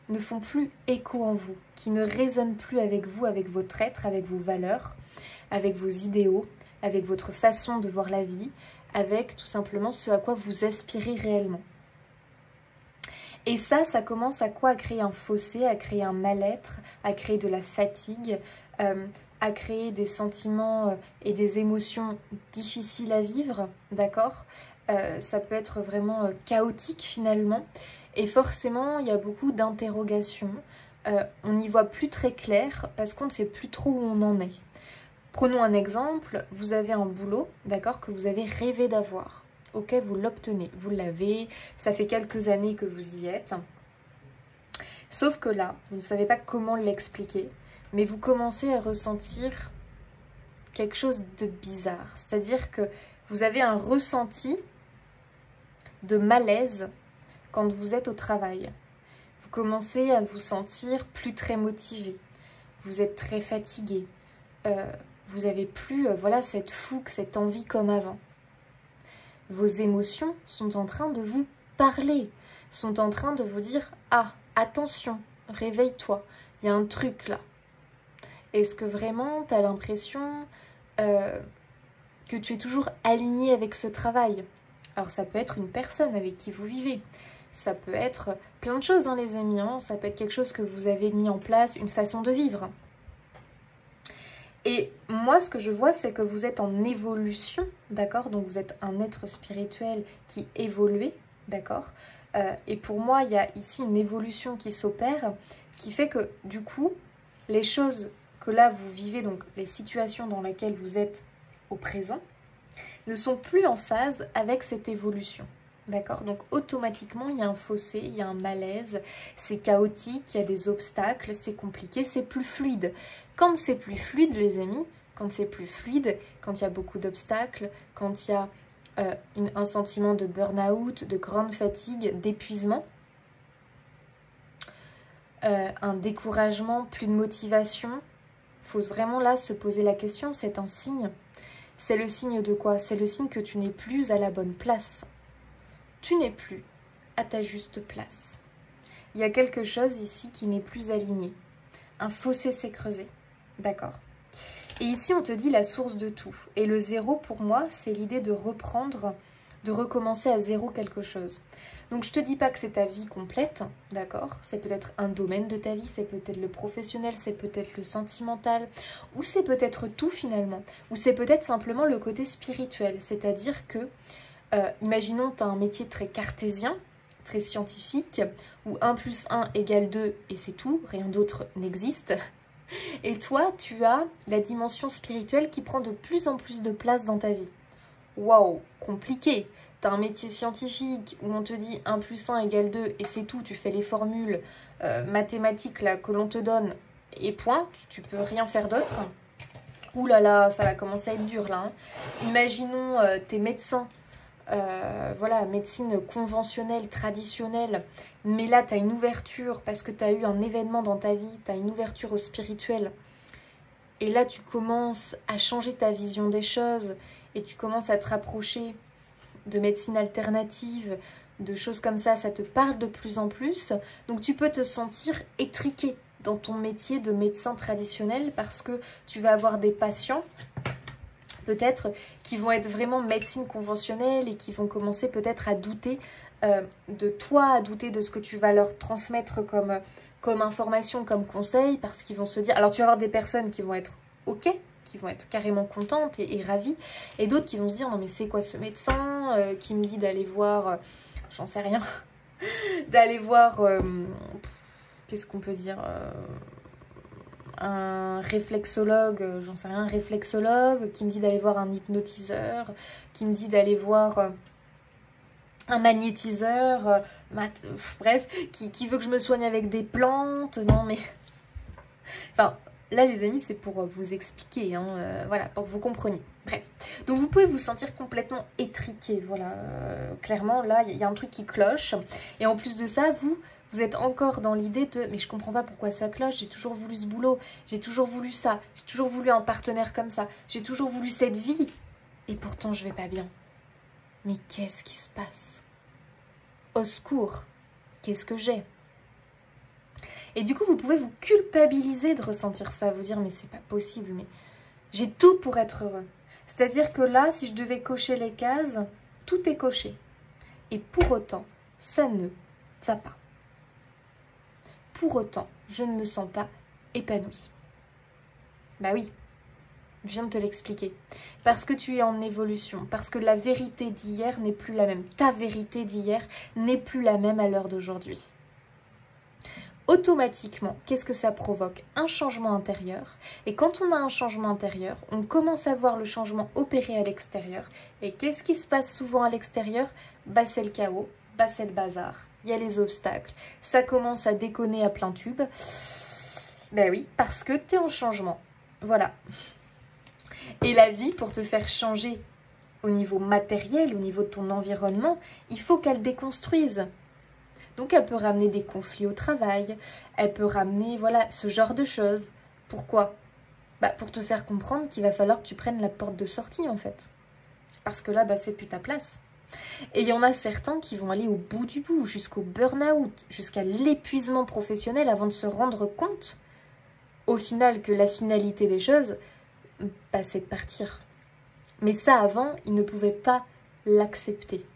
ne font plus écho en vous, qui ne résonnent plus avec vous, avec votre être, avec vos valeurs, avec vos idéaux, avec votre façon de voir la vie, avec tout simplement ce à quoi vous aspirez réellement. Et ça commence à quoi? À créer un fossé, à créer un mal-être, à créer de la fatigue, à créer des sentiments et des émotions difficiles à vivre, d'accord? Ça peut être vraiment chaotique finalement. Et forcément, il y a beaucoup d'interrogations. On n'y voit plus très clair parce qu'on ne sait plus trop où on en est. Prenons un exemple, vous avez un boulot, d'accord, que vous avez rêvé d'avoir. Ok, vous l'obtenez, vous l'avez, ça fait quelques années que vous y êtes. Sauf que là, vous ne savez pas comment l'expliquer, mais vous commencez à ressentir quelque chose de bizarre. C'est-à-dire que vous avez un ressenti de malaise quand vous êtes au travail. Vous commencez à vous sentir plus très motivé. Vous êtes très fatigué. Vous n'avez plus voilà, cette fougue, cette envie comme avant. Vos émotions sont en train de vous parler, sont en train de vous dire « Ah, attention, réveille-toi, il y a un truc là. » Est-ce que vraiment tu as l'impression que tu es toujours aligné avec ce travail? Alors ça peut être une personne avec qui vous vivez, ça peut être plein de choses hein, les amis, hein. Ça peut être quelque chose que vous avez mis en place, une façon de vivre. Et moi, ce que je vois, c'est que vous êtes en évolution, d'accord? Donc, vous êtes un être spirituel qui évolue, d'accord? Et pour moi, il y a ici une évolution qui s'opère, qui fait que, du coup, les choses que là, vous vivez, donc les situations dans lesquelles vous êtes au présent, ne sont plus en phase avec cette évolution. D'accord? Donc automatiquement, il y a un fossé, il y a un malaise, c'est chaotique, il y a des obstacles, c'est compliqué, c'est plus fluide. Quand c'est plus fluide, les amis, quand c'est plus fluide, quand il y a beaucoup d'obstacles, quand il y a un sentiment de burn-out, de grande fatigue, d'épuisement, un découragement, plus de motivation, il faut vraiment là se poser la question, c'est un signe. C'est le signe de quoi? C'est le signe que tu n'es plus à la bonne place. Tu n'es plus à ta juste place. Il y a quelque chose ici qui n'est plus aligné. Un fossé s'est creusé. D'accord. Et ici, on te dit la source de tout. Et le zéro, pour moi, c'est l'idée de reprendre, de recommencer à zéro quelque chose. Donc, je te dis pas que c'est ta vie complète, d'accord? C'est peut-être un domaine de ta vie, c'est peut-être le professionnel, c'est peut-être le sentimental, ou c'est peut-être tout finalement. Ou c'est peut-être simplement le côté spirituel. C'est-à-dire que, imaginons, tu as un métier très cartésien, très scientifique, où 1 plus 1 égale 2 et c'est tout, rien d'autre n'existe. Et toi, tu as la dimension spirituelle qui prend de plus en plus de place dans ta vie. Waouh, compliqué. Tu as un métier scientifique où on te dit 1 plus 1 égale 2 et c'est tout, tu fais les formules mathématiques là, que l'on te donne et point, tu peux rien faire d'autre. Ouh là là, ça va commencer à être dur là. Hein. Imaginons t'es médecin. Voilà, médecine conventionnelle, traditionnelle, mais là tu as une ouverture parce que tu as eu un événement dans ta vie, tu as une ouverture au spirituel, et là tu commences à changer ta vision des choses, et tu commences à te rapprocher de médecine alternative, de choses comme ça te parle de plus en plus, donc tu peux te sentir étriqué dans ton métier de médecin traditionnel parce que tu vas avoir des patients peut-être qui vont être vraiment médecine conventionnelle et qui vont commencer peut-être à douter de toi, à douter de ce que tu vas leur transmettre comme information, comme conseil, parce qu'ils vont se dire... Alors tu vas avoir des personnes qui vont être ok, qui vont être carrément contentes et ravies, et d'autres qui vont se dire non mais c'est quoi ce médecin qui me dit d'aller voir, j'en sais rien, d'aller voir, qu'est-ce qu'on peut dire un réflexologue, j'en sais rien, un réflexologue, qui me dit d'aller voir un hypnotiseur, qui me dit d'aller voir un magnétiseur, bref, qui veut que je me soigne avec des plantes, non mais... Enfin, là les amis, c'est pour vous expliquer, hein, voilà, pour que vous compreniez. Bref, donc vous pouvez vous sentir complètement étriqué, voilà, clairement, là, il y a un truc qui cloche, et en plus de ça, vous êtes encore dans l'idée de « mais je comprends pas pourquoi ça cloche, j'ai toujours voulu ce boulot, j'ai toujours voulu ça, j'ai toujours voulu un partenaire comme ça, j'ai toujours voulu cette vie, et pourtant je vais pas bien. Mais qu'est-ce qui se passe? Au secours, qu'est-ce que j'ai ?» Et du coup, vous pouvez vous culpabiliser de ressentir ça, vous dire « mais c'est pas possible, mais j'ai tout pour être heureux. » C'est-à-dire que là, si je devais cocher les cases, tout est coché. Et pour autant, ça ne va pas. Pour autant, je ne me sens pas épanouie. Bah oui, je viens de te l'expliquer. Parce que tu es en évolution, parce que la vérité d'hier n'est plus la même. Ta vérité d'hier n'est plus la même à l'heure d'aujourd'hui. Automatiquement, qu'est-ce que ça provoque? Un changement intérieur. Et quand on a un changement intérieur, on commence à voir le changement opérer à l'extérieur. Et qu'est-ce qui se passe souvent à l'extérieur? Bah c'est le chaos, bah c'est le bazar. Il y a les obstacles, ça commence à déconner à plein tube. Ben oui, parce que tu es en changement. Voilà. Et la vie, pour te faire changer au niveau matériel, au niveau de ton environnement, il faut qu'elle déconstruise. Donc elle peut ramener des conflits au travail, elle peut ramener, voilà, ce genre de choses. Pourquoi? Bah, pour te faire comprendre qu'il va falloir que tu prennes la porte de sortie en fait. Parce que là, bah, c'est plus ta place. Et il y en a certains qui vont aller au bout du bout, jusqu'au burn-out, jusqu'à l'épuisement professionnel avant de se rendre compte, au final, que la finalité des choses, bah, c'est de partir. Mais ça, avant, ils ne pouvaient pas l'accepter.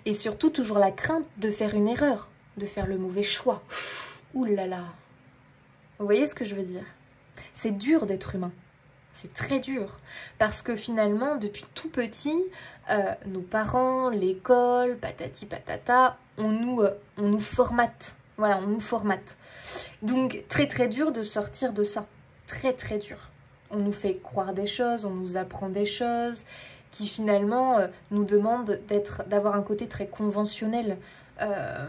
Et surtout, toujours la crainte de faire une erreur, de faire le mauvais choix. Ouh là là. Vous voyez ce que je veux dire? C'est dur d'être humain. C'est très dur. Parce que finalement, depuis tout petit, nos parents, l'école, patati patata, on nous formate. Voilà, on nous formate. Donc, très très dur de sortir de ça. Très très dur. On nous fait croire des choses, on nous apprend des choses qui finalement nous demandent d'avoir un côté très conventionnel.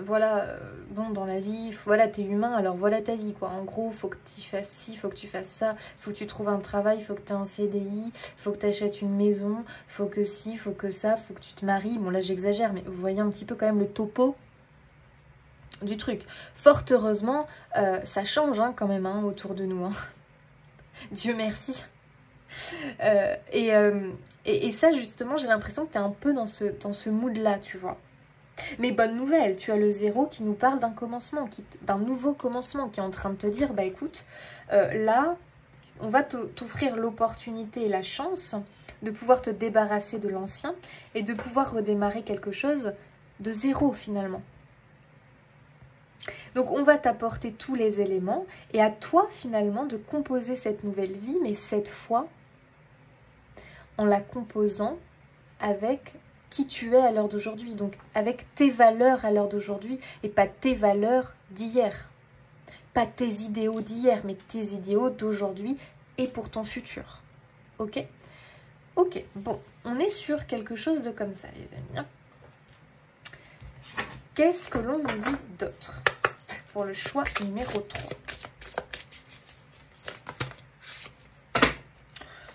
Voilà, bon, dans la vie, voilà, t'es humain, alors voilà ta vie, quoi. En gros, faut que tu fasses ci, faut que tu fasses ça, faut que tu trouves un travail, faut que tu aies un CDI, faut que tu achètes une maison, faut que ci, faut que ça, faut que tu te maries. Bon, là, j'exagère, mais vous voyez un petit peu quand même le topo du truc. Fort heureusement, ça change hein, quand même hein, autour de nous. Hein. Dieu merci. Et ça, justement, j'ai l'impression que tu es un peu dans ce mood-là, tu vois. Mais bonne nouvelle, tu as le 0 qui nous parle d'un commencement, d'un nouveau commencement, qui est en train de te dire, bah écoute, là, on va t'offrir l'opportunité et la chance de pouvoir te débarrasser de l'ancien et de pouvoir redémarrer quelque chose de 0 finalement. Donc on va t'apporter tous les éléments et à toi finalement de composer cette nouvelle vie, mais cette fois en la composant avec qui tu es à l'heure d'aujourd'hui, donc avec tes valeurs à l'heure d'aujourd'hui et pas tes valeurs d'hier. Pas tes idéaux d'hier, mais tes idéaux d'aujourd'hui et pour ton futur. Ok? Ok, bon, on est sur quelque chose de comme ça, les amis. Qu'est-ce que l'on nous dit d'autre pour le choix numéro 3?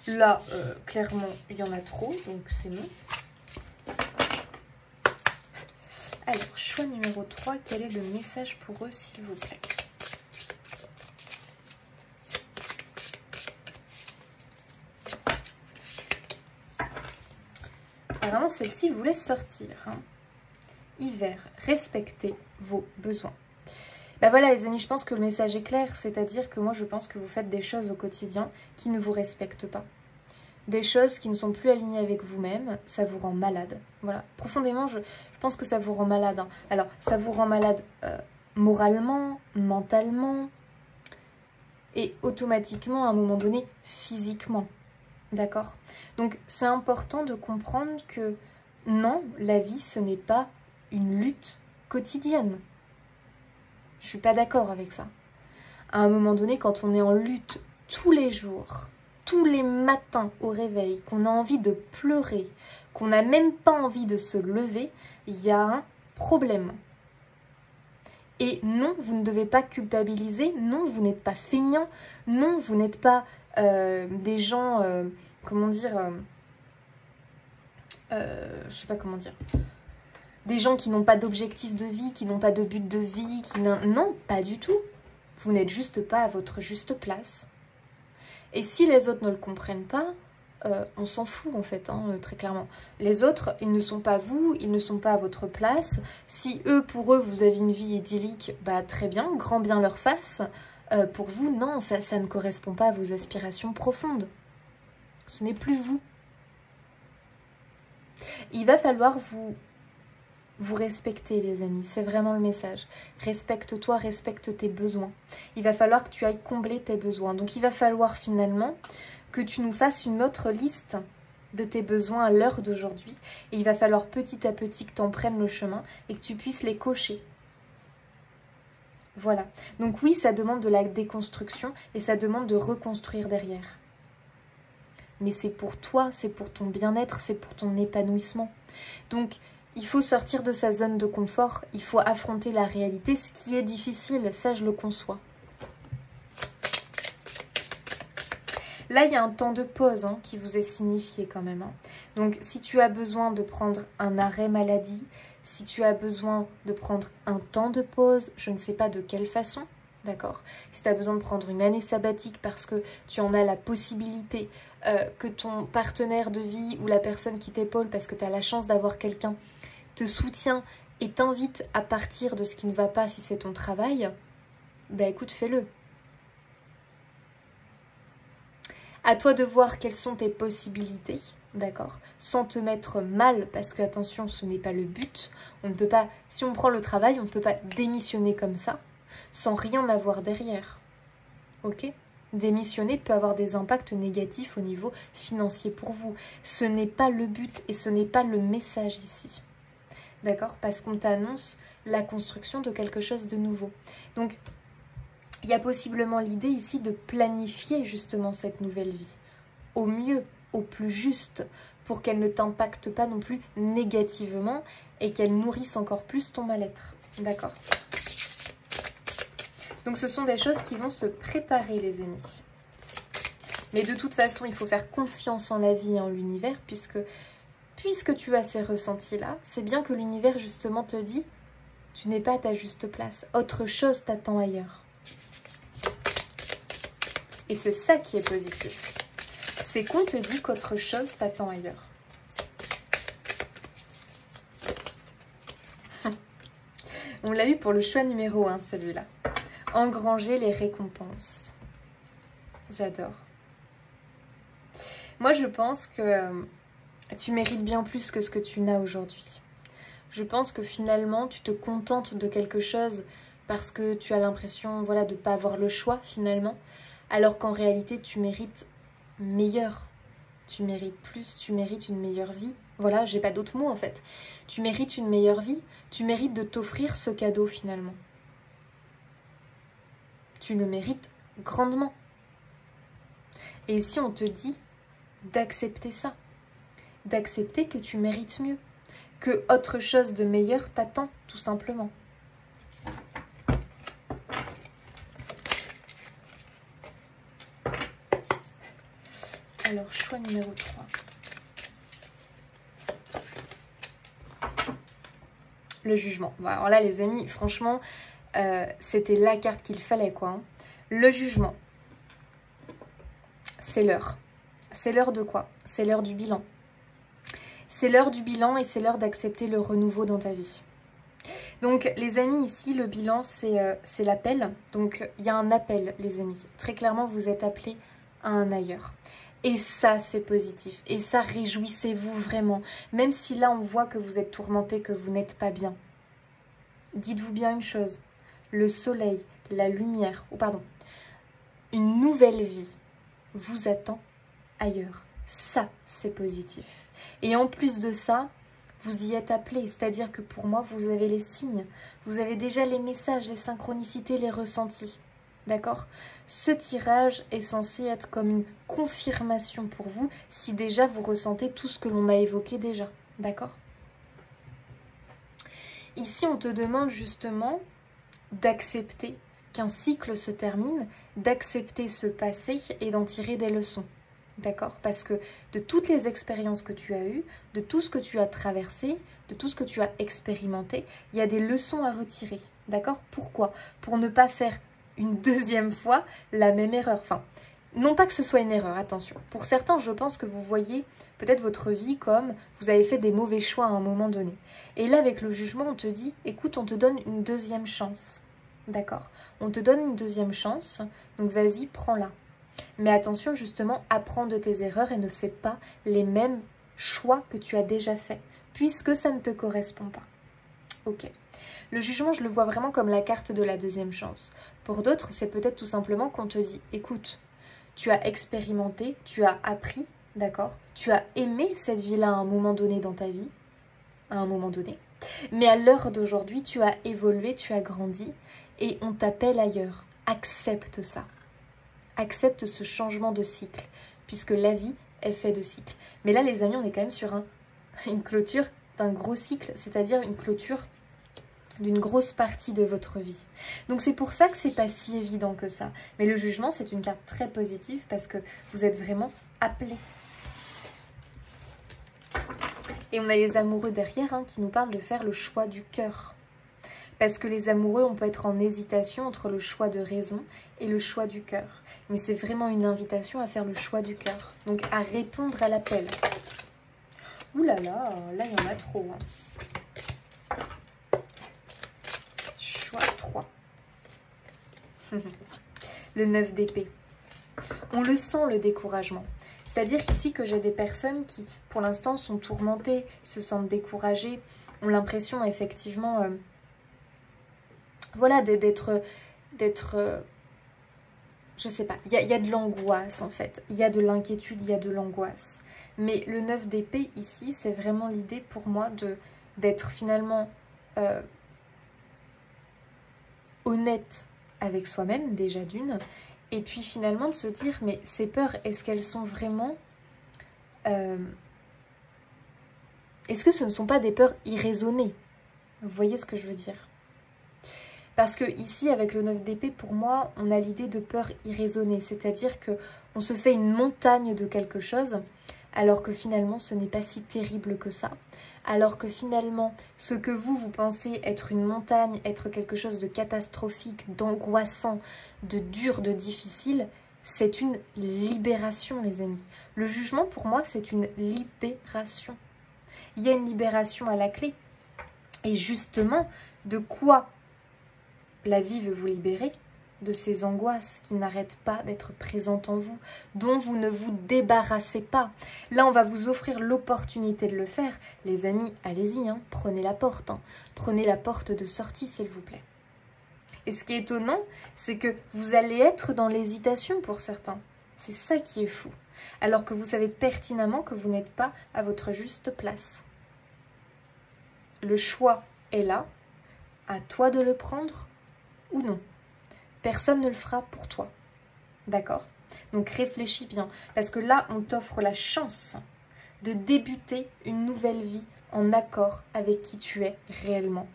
Là, clairement, il y en a trop, donc c'est non. Alors, choix numéro 3, quel est le message pour eux, s'il vous plaît? Alors, celle-ci voulait sortir. Hein. Hiver, respectez vos besoins. Ben voilà les amis, je pense que le message est clair, c'est-à-dire que moi je pense que vous faites des choses au quotidien qui ne vous respectent pas. Des choses qui ne sont plus alignées avec vous-même, ça vous rend malade. Voilà, profondément je pense que ça vous rend malade. Hein. Alors ça vous rend malade moralement, mentalement et automatiquement à un moment donné physiquement. D'accord? Donc c'est important de comprendre que non, la vie ce n'est pas une lutte quotidienne. Je suis pas d'accord avec ça. À un moment donné, quand on est en lutte tous les jours, tous les matins au réveil, qu'on a envie de pleurer, qu'on n'a même pas envie de se lever, il y a un problème. Et non, vous ne devez pas culpabiliser, non, vous n'êtes pas feignant, non, vous n'êtes pas des gens, comment dire, je sais pas comment dire, des gens qui n'ont pas d'objectif de vie, qui n'ont pas de but de vie, non, pas du tout. Vous n'êtes juste pas à votre juste place. Et si les autres ne le comprennent pas, on s'en fout en fait, hein, très clairement. Les autres, ils ne sont pas vous, ils ne sont pas à votre place. Si eux, pour eux, vous avez une vie idyllique, bah très bien, grand bien leur face. Pour vous, non, ça ne correspond pas à vos aspirations profondes. Ce n'est plus vous. Il va falloir vous respecter les amis, c'est vraiment le message. Respecte-toi, respecte tes besoins. Il va falloir que tu ailles combler tes besoins. Donc il va falloir finalement que tu nous fasses une autre liste de tes besoins à l'heure d'aujourd'hui. Et il va falloir petit à petit que tu en prennes le chemin et que tu puisses les cocher. Voilà. Donc oui, ça demande de la déconstruction et ça demande de reconstruire derrière. Mais c'est pour toi, c'est pour ton bien-être, c'est pour ton épanouissement. Donc il faut sortir de sa zone de confort, il faut affronter la réalité, ce qui est difficile, ça je le conçois. Là, il y a un temps de pause hein, qui vous est signifié quand même. Hein. Donc, si tu as besoin de prendre un arrêt maladie, si tu as besoin de prendre un temps de pause, je ne sais pas de quelle façon, d'accord? Si tu as besoin de prendre une année sabbatique parce que tu en as la possibilité, que ton partenaire de vie ou la personne qui t'épaule parce que tu as la chance d'avoir quelqu'un te soutient et t'invite à partir de ce qui ne va pas si c'est ton travail, bah écoute, fais-le. À toi de voir quelles sont tes possibilités, d'accord? Sans te mettre mal, parce que attention, ce n'est pas le but. On ne peut pas, si on prend le travail, on ne peut pas démissionner comme ça, sans rien avoir derrière. Ok? Démissionner peut avoir des impacts négatifs au niveau financier pour vous. Ce n'est pas le but et ce n'est pas le message ici. D'accord? Parce qu'on t'annonce la construction de quelque chose de nouveau. Donc, il y a possiblement l'idée ici de planifier justement cette nouvelle vie. Au mieux, au plus juste, pour qu'elle ne t'impacte pas non plus négativement et qu'elle nourrisse encore plus ton mal-être. D'accord? Donc ce sont des choses qui vont se préparer les amis. Mais de toute façon, il faut faire confiance en la vie et en l'univers puisque tu as ces ressentis-là, c'est bien que l'univers justement te dit tu n'es pas à ta juste place. Autre chose t'attend ailleurs. Et c'est ça qui est positif. C'est qu'on te dit qu'autre chose t'attend ailleurs. On l'a eu pour le choix numéro 1, celui-là. Engranger les récompenses. J'adore. Moi, je pense que tu mérites bien plus que ce que tu n'as aujourd'hui. Je pense que finalement, tu te contentes de quelque chose parce que tu as l'impression, voilà, de ne pas avoir le choix finalement, alors qu'en réalité, tu mérites meilleur. Tu mérites plus, tu mérites une meilleure vie. Voilà, j'ai pas d'autres mots en fait. Tu mérites une meilleure vie, tu mérites de t'offrir ce cadeau finalement. Tu le mérites grandement. Et si on te dit d'accepter ça, d'accepter que tu mérites mieux, que autre chose de meilleur t'attend, tout simplement. Alors, choix numéro 3. Le jugement. Bon, alors là, les amis, franchement, c'était la carte qu'il fallait, quoi. Hein. Le jugement. C'est l'heure. C'est l'heure de quoi? C'est l'heure du bilan. C'est l'heure du bilan et c'est l'heure d'accepter le renouveau dans ta vie. Donc les amis, ici le bilan c'est l'appel. Donc il y a un appel les amis. Très clairement vous êtes appelés à un ailleurs. Et ça c'est positif. Et ça réjouissez-vous vraiment. Même si là on voit que vous êtes tourmenté, que vous n'êtes pas bien. Dites-vous bien une chose. Le soleil, la lumière, ou pardon, une nouvelle vie vous attend ailleurs. Ça c'est positif. Et en plus de ça, vous y êtes appelé. C'est-à-dire que pour moi, vous avez les signes. Vous avez déjà les messages, les synchronicités, les ressentis. D'accord? Ce tirage est censé être comme une confirmation pour vous si déjà vous ressentez tout ce que l'on a évoqué déjà. D'accord? Ici, on te demande justement d'accepter qu'un cycle se termine, d'accepter ce passé et d'en tirer des leçons. D'accord? Parce que de toutes les expériences que tu as eues, de tout ce que tu as traversé, de tout ce que tu as expérimenté, il y a des leçons à retirer. D'accord? Pourquoi? Pour ne pas faire une deuxième fois la même erreur. Enfin, non pas que ce soit une erreur, attention. Pour certains, je pense que vous voyez peut-être votre vie comme vous avez fait des mauvais choix à un moment donné. Et là, avec le jugement, on te dit, écoute, on te donne une deuxième chance. D'accord? On te donne une deuxième chance, donc vas-y, prends-la. Mais attention, justement, apprends de tes erreurs et ne fais pas les mêmes choix que tu as déjà faits, puisque ça ne te correspond pas. Ok. Le jugement, je le vois vraiment comme la carte de la deuxième chance. Pour d'autres, c'est peut-être tout simplement qu'on te dit, écoute, tu as expérimenté, tu as appris, d'accord? Tu as aimé cette vie-là à un moment donné dans ta vie, à un moment donné. Mais à l'heure d'aujourd'hui, tu as évolué, tu as grandi et on t'appelle ailleurs. Accepte ça. Accepte ce changement de cycle, puisque la vie est faite de cycles. Mais là, les amis, on est quand même sur une clôture d'un gros cycle, c'est-à-dire une clôture d'une grosse partie de votre vie. Donc c'est pour ça que c'est pas si évident que ça. Mais le jugement, c'est une carte très positive parce que vous êtes vraiment appelés. Et on a les amoureux derrière hein, qui nous parlent de faire le choix du cœur. Parce que les amoureux, on peut être en hésitation entre le choix de raison et le choix du cœur. Mais c'est vraiment une invitation à faire le choix du cœur. Donc à répondre à l'appel. Ouh là là, là il y en a trop. Hein. Choix 3. Le 9 d'épée. On le sent le découragement. C'est-à-dire ici que j'ai des personnes qui, pour l'instant, sont tourmentées, se sentent découragées, ont l'impression effectivement... voilà, d'être, je sais pas, il y a de l'angoisse en fait, il y a de l'inquiétude, il y a de l'angoisse. Mais le 9 d'épée ici, c'est vraiment l'idée pour moi d'être finalement honnête avec soi-même, déjà d'une, et puis finalement de se dire, mais ces peurs, est-ce qu'elles sont vraiment... est-ce que ce ne sont pas des peurs irraisonnées? Vous voyez ce que je veux dire? Parce que ici, avec le 9 d'épée, pour moi, on a l'idée de peur irraisonnée. C'est-à-dire qu'on se fait une montagne de quelque chose, alors que finalement, ce n'est pas si terrible que ça. Alors que finalement, ce que vous pensez être une montagne, être quelque chose de catastrophique, d'angoissant, de dur, de difficile, c'est une libération, les amis. Le jugement, pour moi, c'est une libération. Il y a une libération à la clé. Et justement, de quoi la vie veut vous libérer? De ces angoisses qui n'arrêtent pas d'être présentes en vous, dont vous ne vous débarrassez pas. Là, on va vous offrir l'opportunité de le faire. Les amis, allez-y, hein, prenez la porte. Hein. Prenez la porte de sortie, s'il vous plaît. Et ce qui est étonnant, c'est que vous allez être dans l'hésitation pour certains. C'est ça qui est fou. Alors que vous savez pertinemment que vous n'êtes pas à votre juste place. Le choix est là, à toi de le prendre ou non. Personne ne le fera pour toi. D'accord? Donc réfléchis bien. Parce que là, on t'offre la chance de débuter une nouvelle vie en accord avec qui tu es réellement.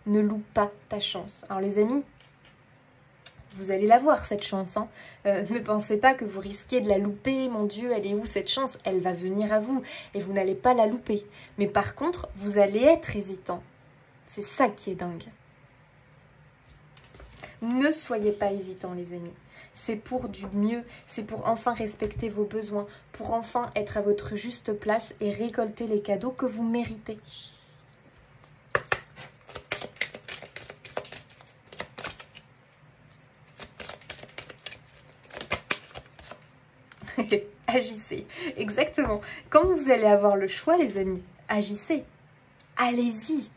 Ne loupe pas ta chance. Alors les amis, vous allez la voir cette chance. Hein. Ne pensez pas que vous risquez de la louper. Mon Dieu, elle est où cette chance? Elle va venir à vous et vous n'allez pas la louper. Mais par contre, vous allez être hésitant. C'est ça qui est dingue. Ne soyez pas hésitants les amis, c'est pour du mieux, c'est pour enfin respecter vos besoins, pour enfin être à votre juste place et récolter les cadeaux que vous méritez. Agissez, exactement. Quand vous allez avoir le choix les amis, agissez, allez-y.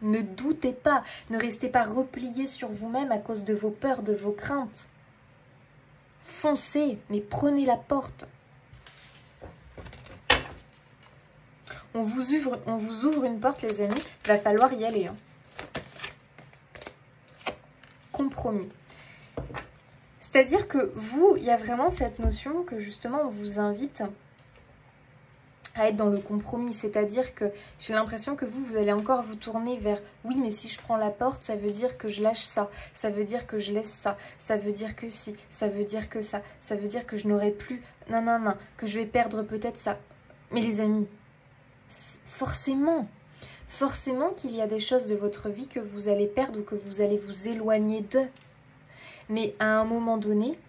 Ne doutez pas, ne restez pas repliés sur vous-même à cause de vos peurs, de vos craintes. Foncez, mais prenez la porte. On vous ouvre une porte, les amis, il va falloir y aller. Hein. Compromis. C'est-à-dire que vous, il y a vraiment cette notion que justement on vous invite à être dans le compromis, c'est-à-dire que j'ai l'impression que vous allez encore vous tourner vers oui, mais si je prends la porte, ça veut dire que je lâche ça, ça veut dire que je laisse ça, ça veut dire que si, ça veut dire que ça veut dire que je n'aurai plus, non, que je vais perdre peut-être ça. Mais les amis, forcément qu'il y a des choses de votre vie que vous allez perdre ou que vous allez vous éloigner d'eux. Mais à un moment donné,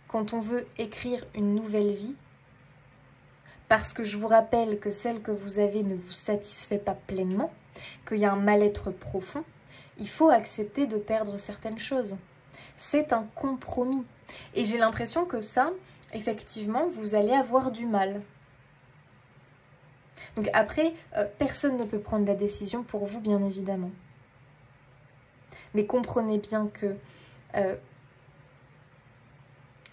quand on veut écrire une nouvelle vie, parce que je vous rappelle que celle que vous avez ne vous satisfait pas pleinement, qu'il y a un mal-être profond, il faut accepter de perdre certaines choses. C'est un compromis. Et j'ai l'impression que ça, effectivement, vous allez avoir du mal. Donc après, personne ne peut prendre la décision pour vous, bien évidemment. Mais comprenez bien que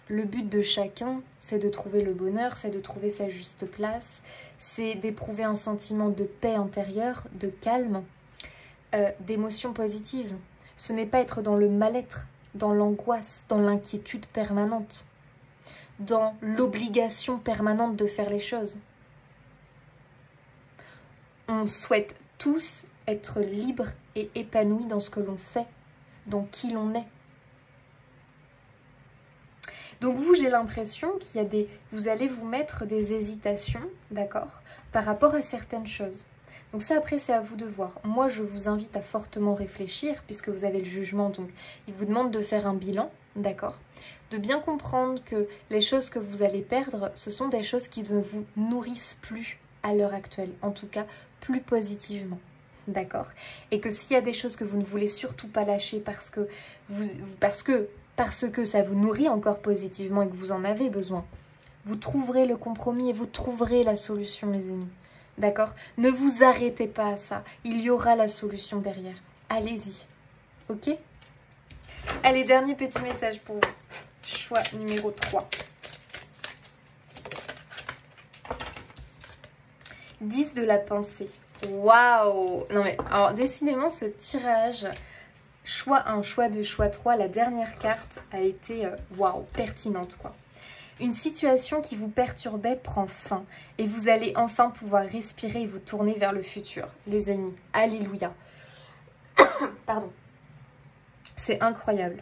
le but de chacun, c'est de trouver le bonheur, c'est de trouver sa juste place, c'est d'éprouver un sentiment de paix intérieure, de calme, d'émotions positives. Ce n'est pas être dans le mal-être, dans l'angoisse, dans l'inquiétude permanente, dans l'obligation permanente de faire les choses. On souhaite tous être libres et épanouis dans ce que l'on fait, dans qui l'on est. Donc vous, j'ai l'impression qu'il y a vous allez vous mettre des hésitations, d'accord, par rapport à certaines choses. Donc ça, après, c'est à vous de voir. Moi, je vous invite à fortement réfléchir, puisque vous avez le jugement, donc il vous demande de faire un bilan, d'accord, de bien comprendre que les choses que vous allez perdre, ce sont des choses qui ne vous nourrissent plus à l'heure actuelle, en tout cas plus positivement. D'accord? Et que s'il y a des choses que vous ne voulez surtout pas lâcher parce que ça vous nourrit encore positivement et que vous en avez besoin, vous trouverez le compromis et vous trouverez la solution, mes amis. D'accord? Ne vous arrêtez pas à ça. Il y aura la solution derrière. Allez-y. Ok? Allez, dernier petit message pour vous. Choix numéro 3. 10 de la pensée. Waouh! Non mais, alors décidément ce tirage, choix 1, choix 2, choix 3, la dernière carte a été, waouh, pertinente quoi. Une situation qui vous perturbait prend fin et vous allez enfin pouvoir respirer et vous tourner vers le futur. Les amis, alléluia. Pardon. C'est incroyable.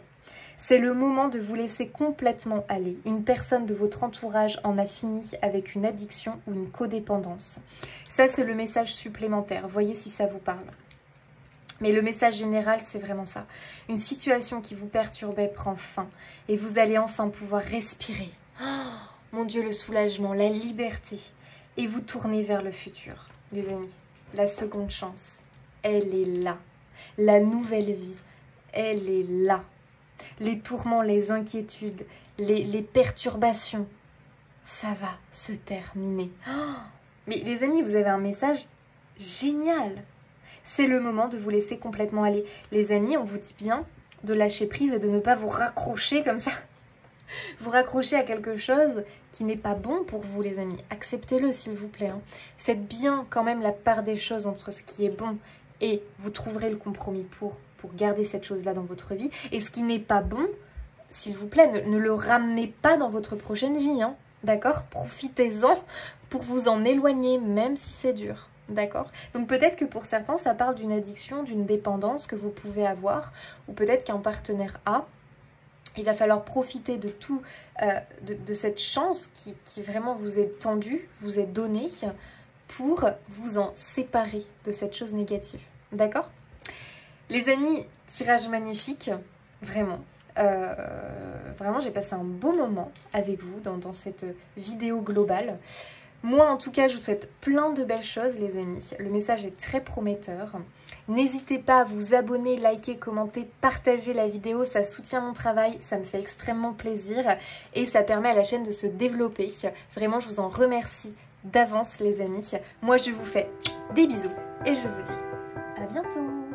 C'est le moment de vous laisser complètement aller. Une personne de votre entourage en a fini avec une addiction ou une codépendance. Ça, c'est le message supplémentaire. Voyez si ça vous parle. Mais le message général, c'est vraiment ça. Une situation qui vous perturbait prend fin et vous allez enfin pouvoir respirer. Oh, mon Dieu, le soulagement, la liberté. Et vous tournez vers le futur, les amis. la seconde chance, elle est là. La nouvelle vie, elle est là. Les tourments, les inquiétudes, les perturbations, ça va se terminer. Oh, mais les amis, vous avez un message génial. C'est le moment de vous laisser complètement aller. Les amis, on vous dit bien de lâcher prise et de ne pas vous raccrocher comme ça. Vous raccrocher à quelque chose qui n'est pas bon pour vous, les amis. Acceptez-le, s'il vous plaît. Hein. Faites bien quand même la part des choses entre ce qui est bon et vous trouverez le compromis pour garder cette chose-là dans votre vie. Et ce qui n'est pas bon, s'il vous plaît, ne le ramenez pas dans votre prochaine vie. Hein. D'accord? Profitez-en pour vous en éloigner, même si c'est dur. D'accord? Donc peut-être que pour certains, ça parle d'une addiction, d'une dépendance que vous pouvez avoir, ou peut-être qu'un partenaire a. Il va falloir profiter de tout, de cette chance qui vraiment vous est tendue, vous est donnée, pour vous en séparer de cette chose négative. D'accord? Les amis, tirage magnifique, vraiment. Vraiment, j'ai passé un beau moment avec vous dans cette vidéo globale. Moi, en tout cas, je vous souhaite plein de belles choses, les amis. Le message est très prometteur. N'hésitez pas à vous abonner, liker, commenter, partager la vidéo. Ça soutient mon travail, ça me fait extrêmement plaisir et ça permet à la chaîne de se développer. Vraiment, je vous en remercie d'avance, les amis. Moi, je vous fais des bisous et je vous dis à bientôt.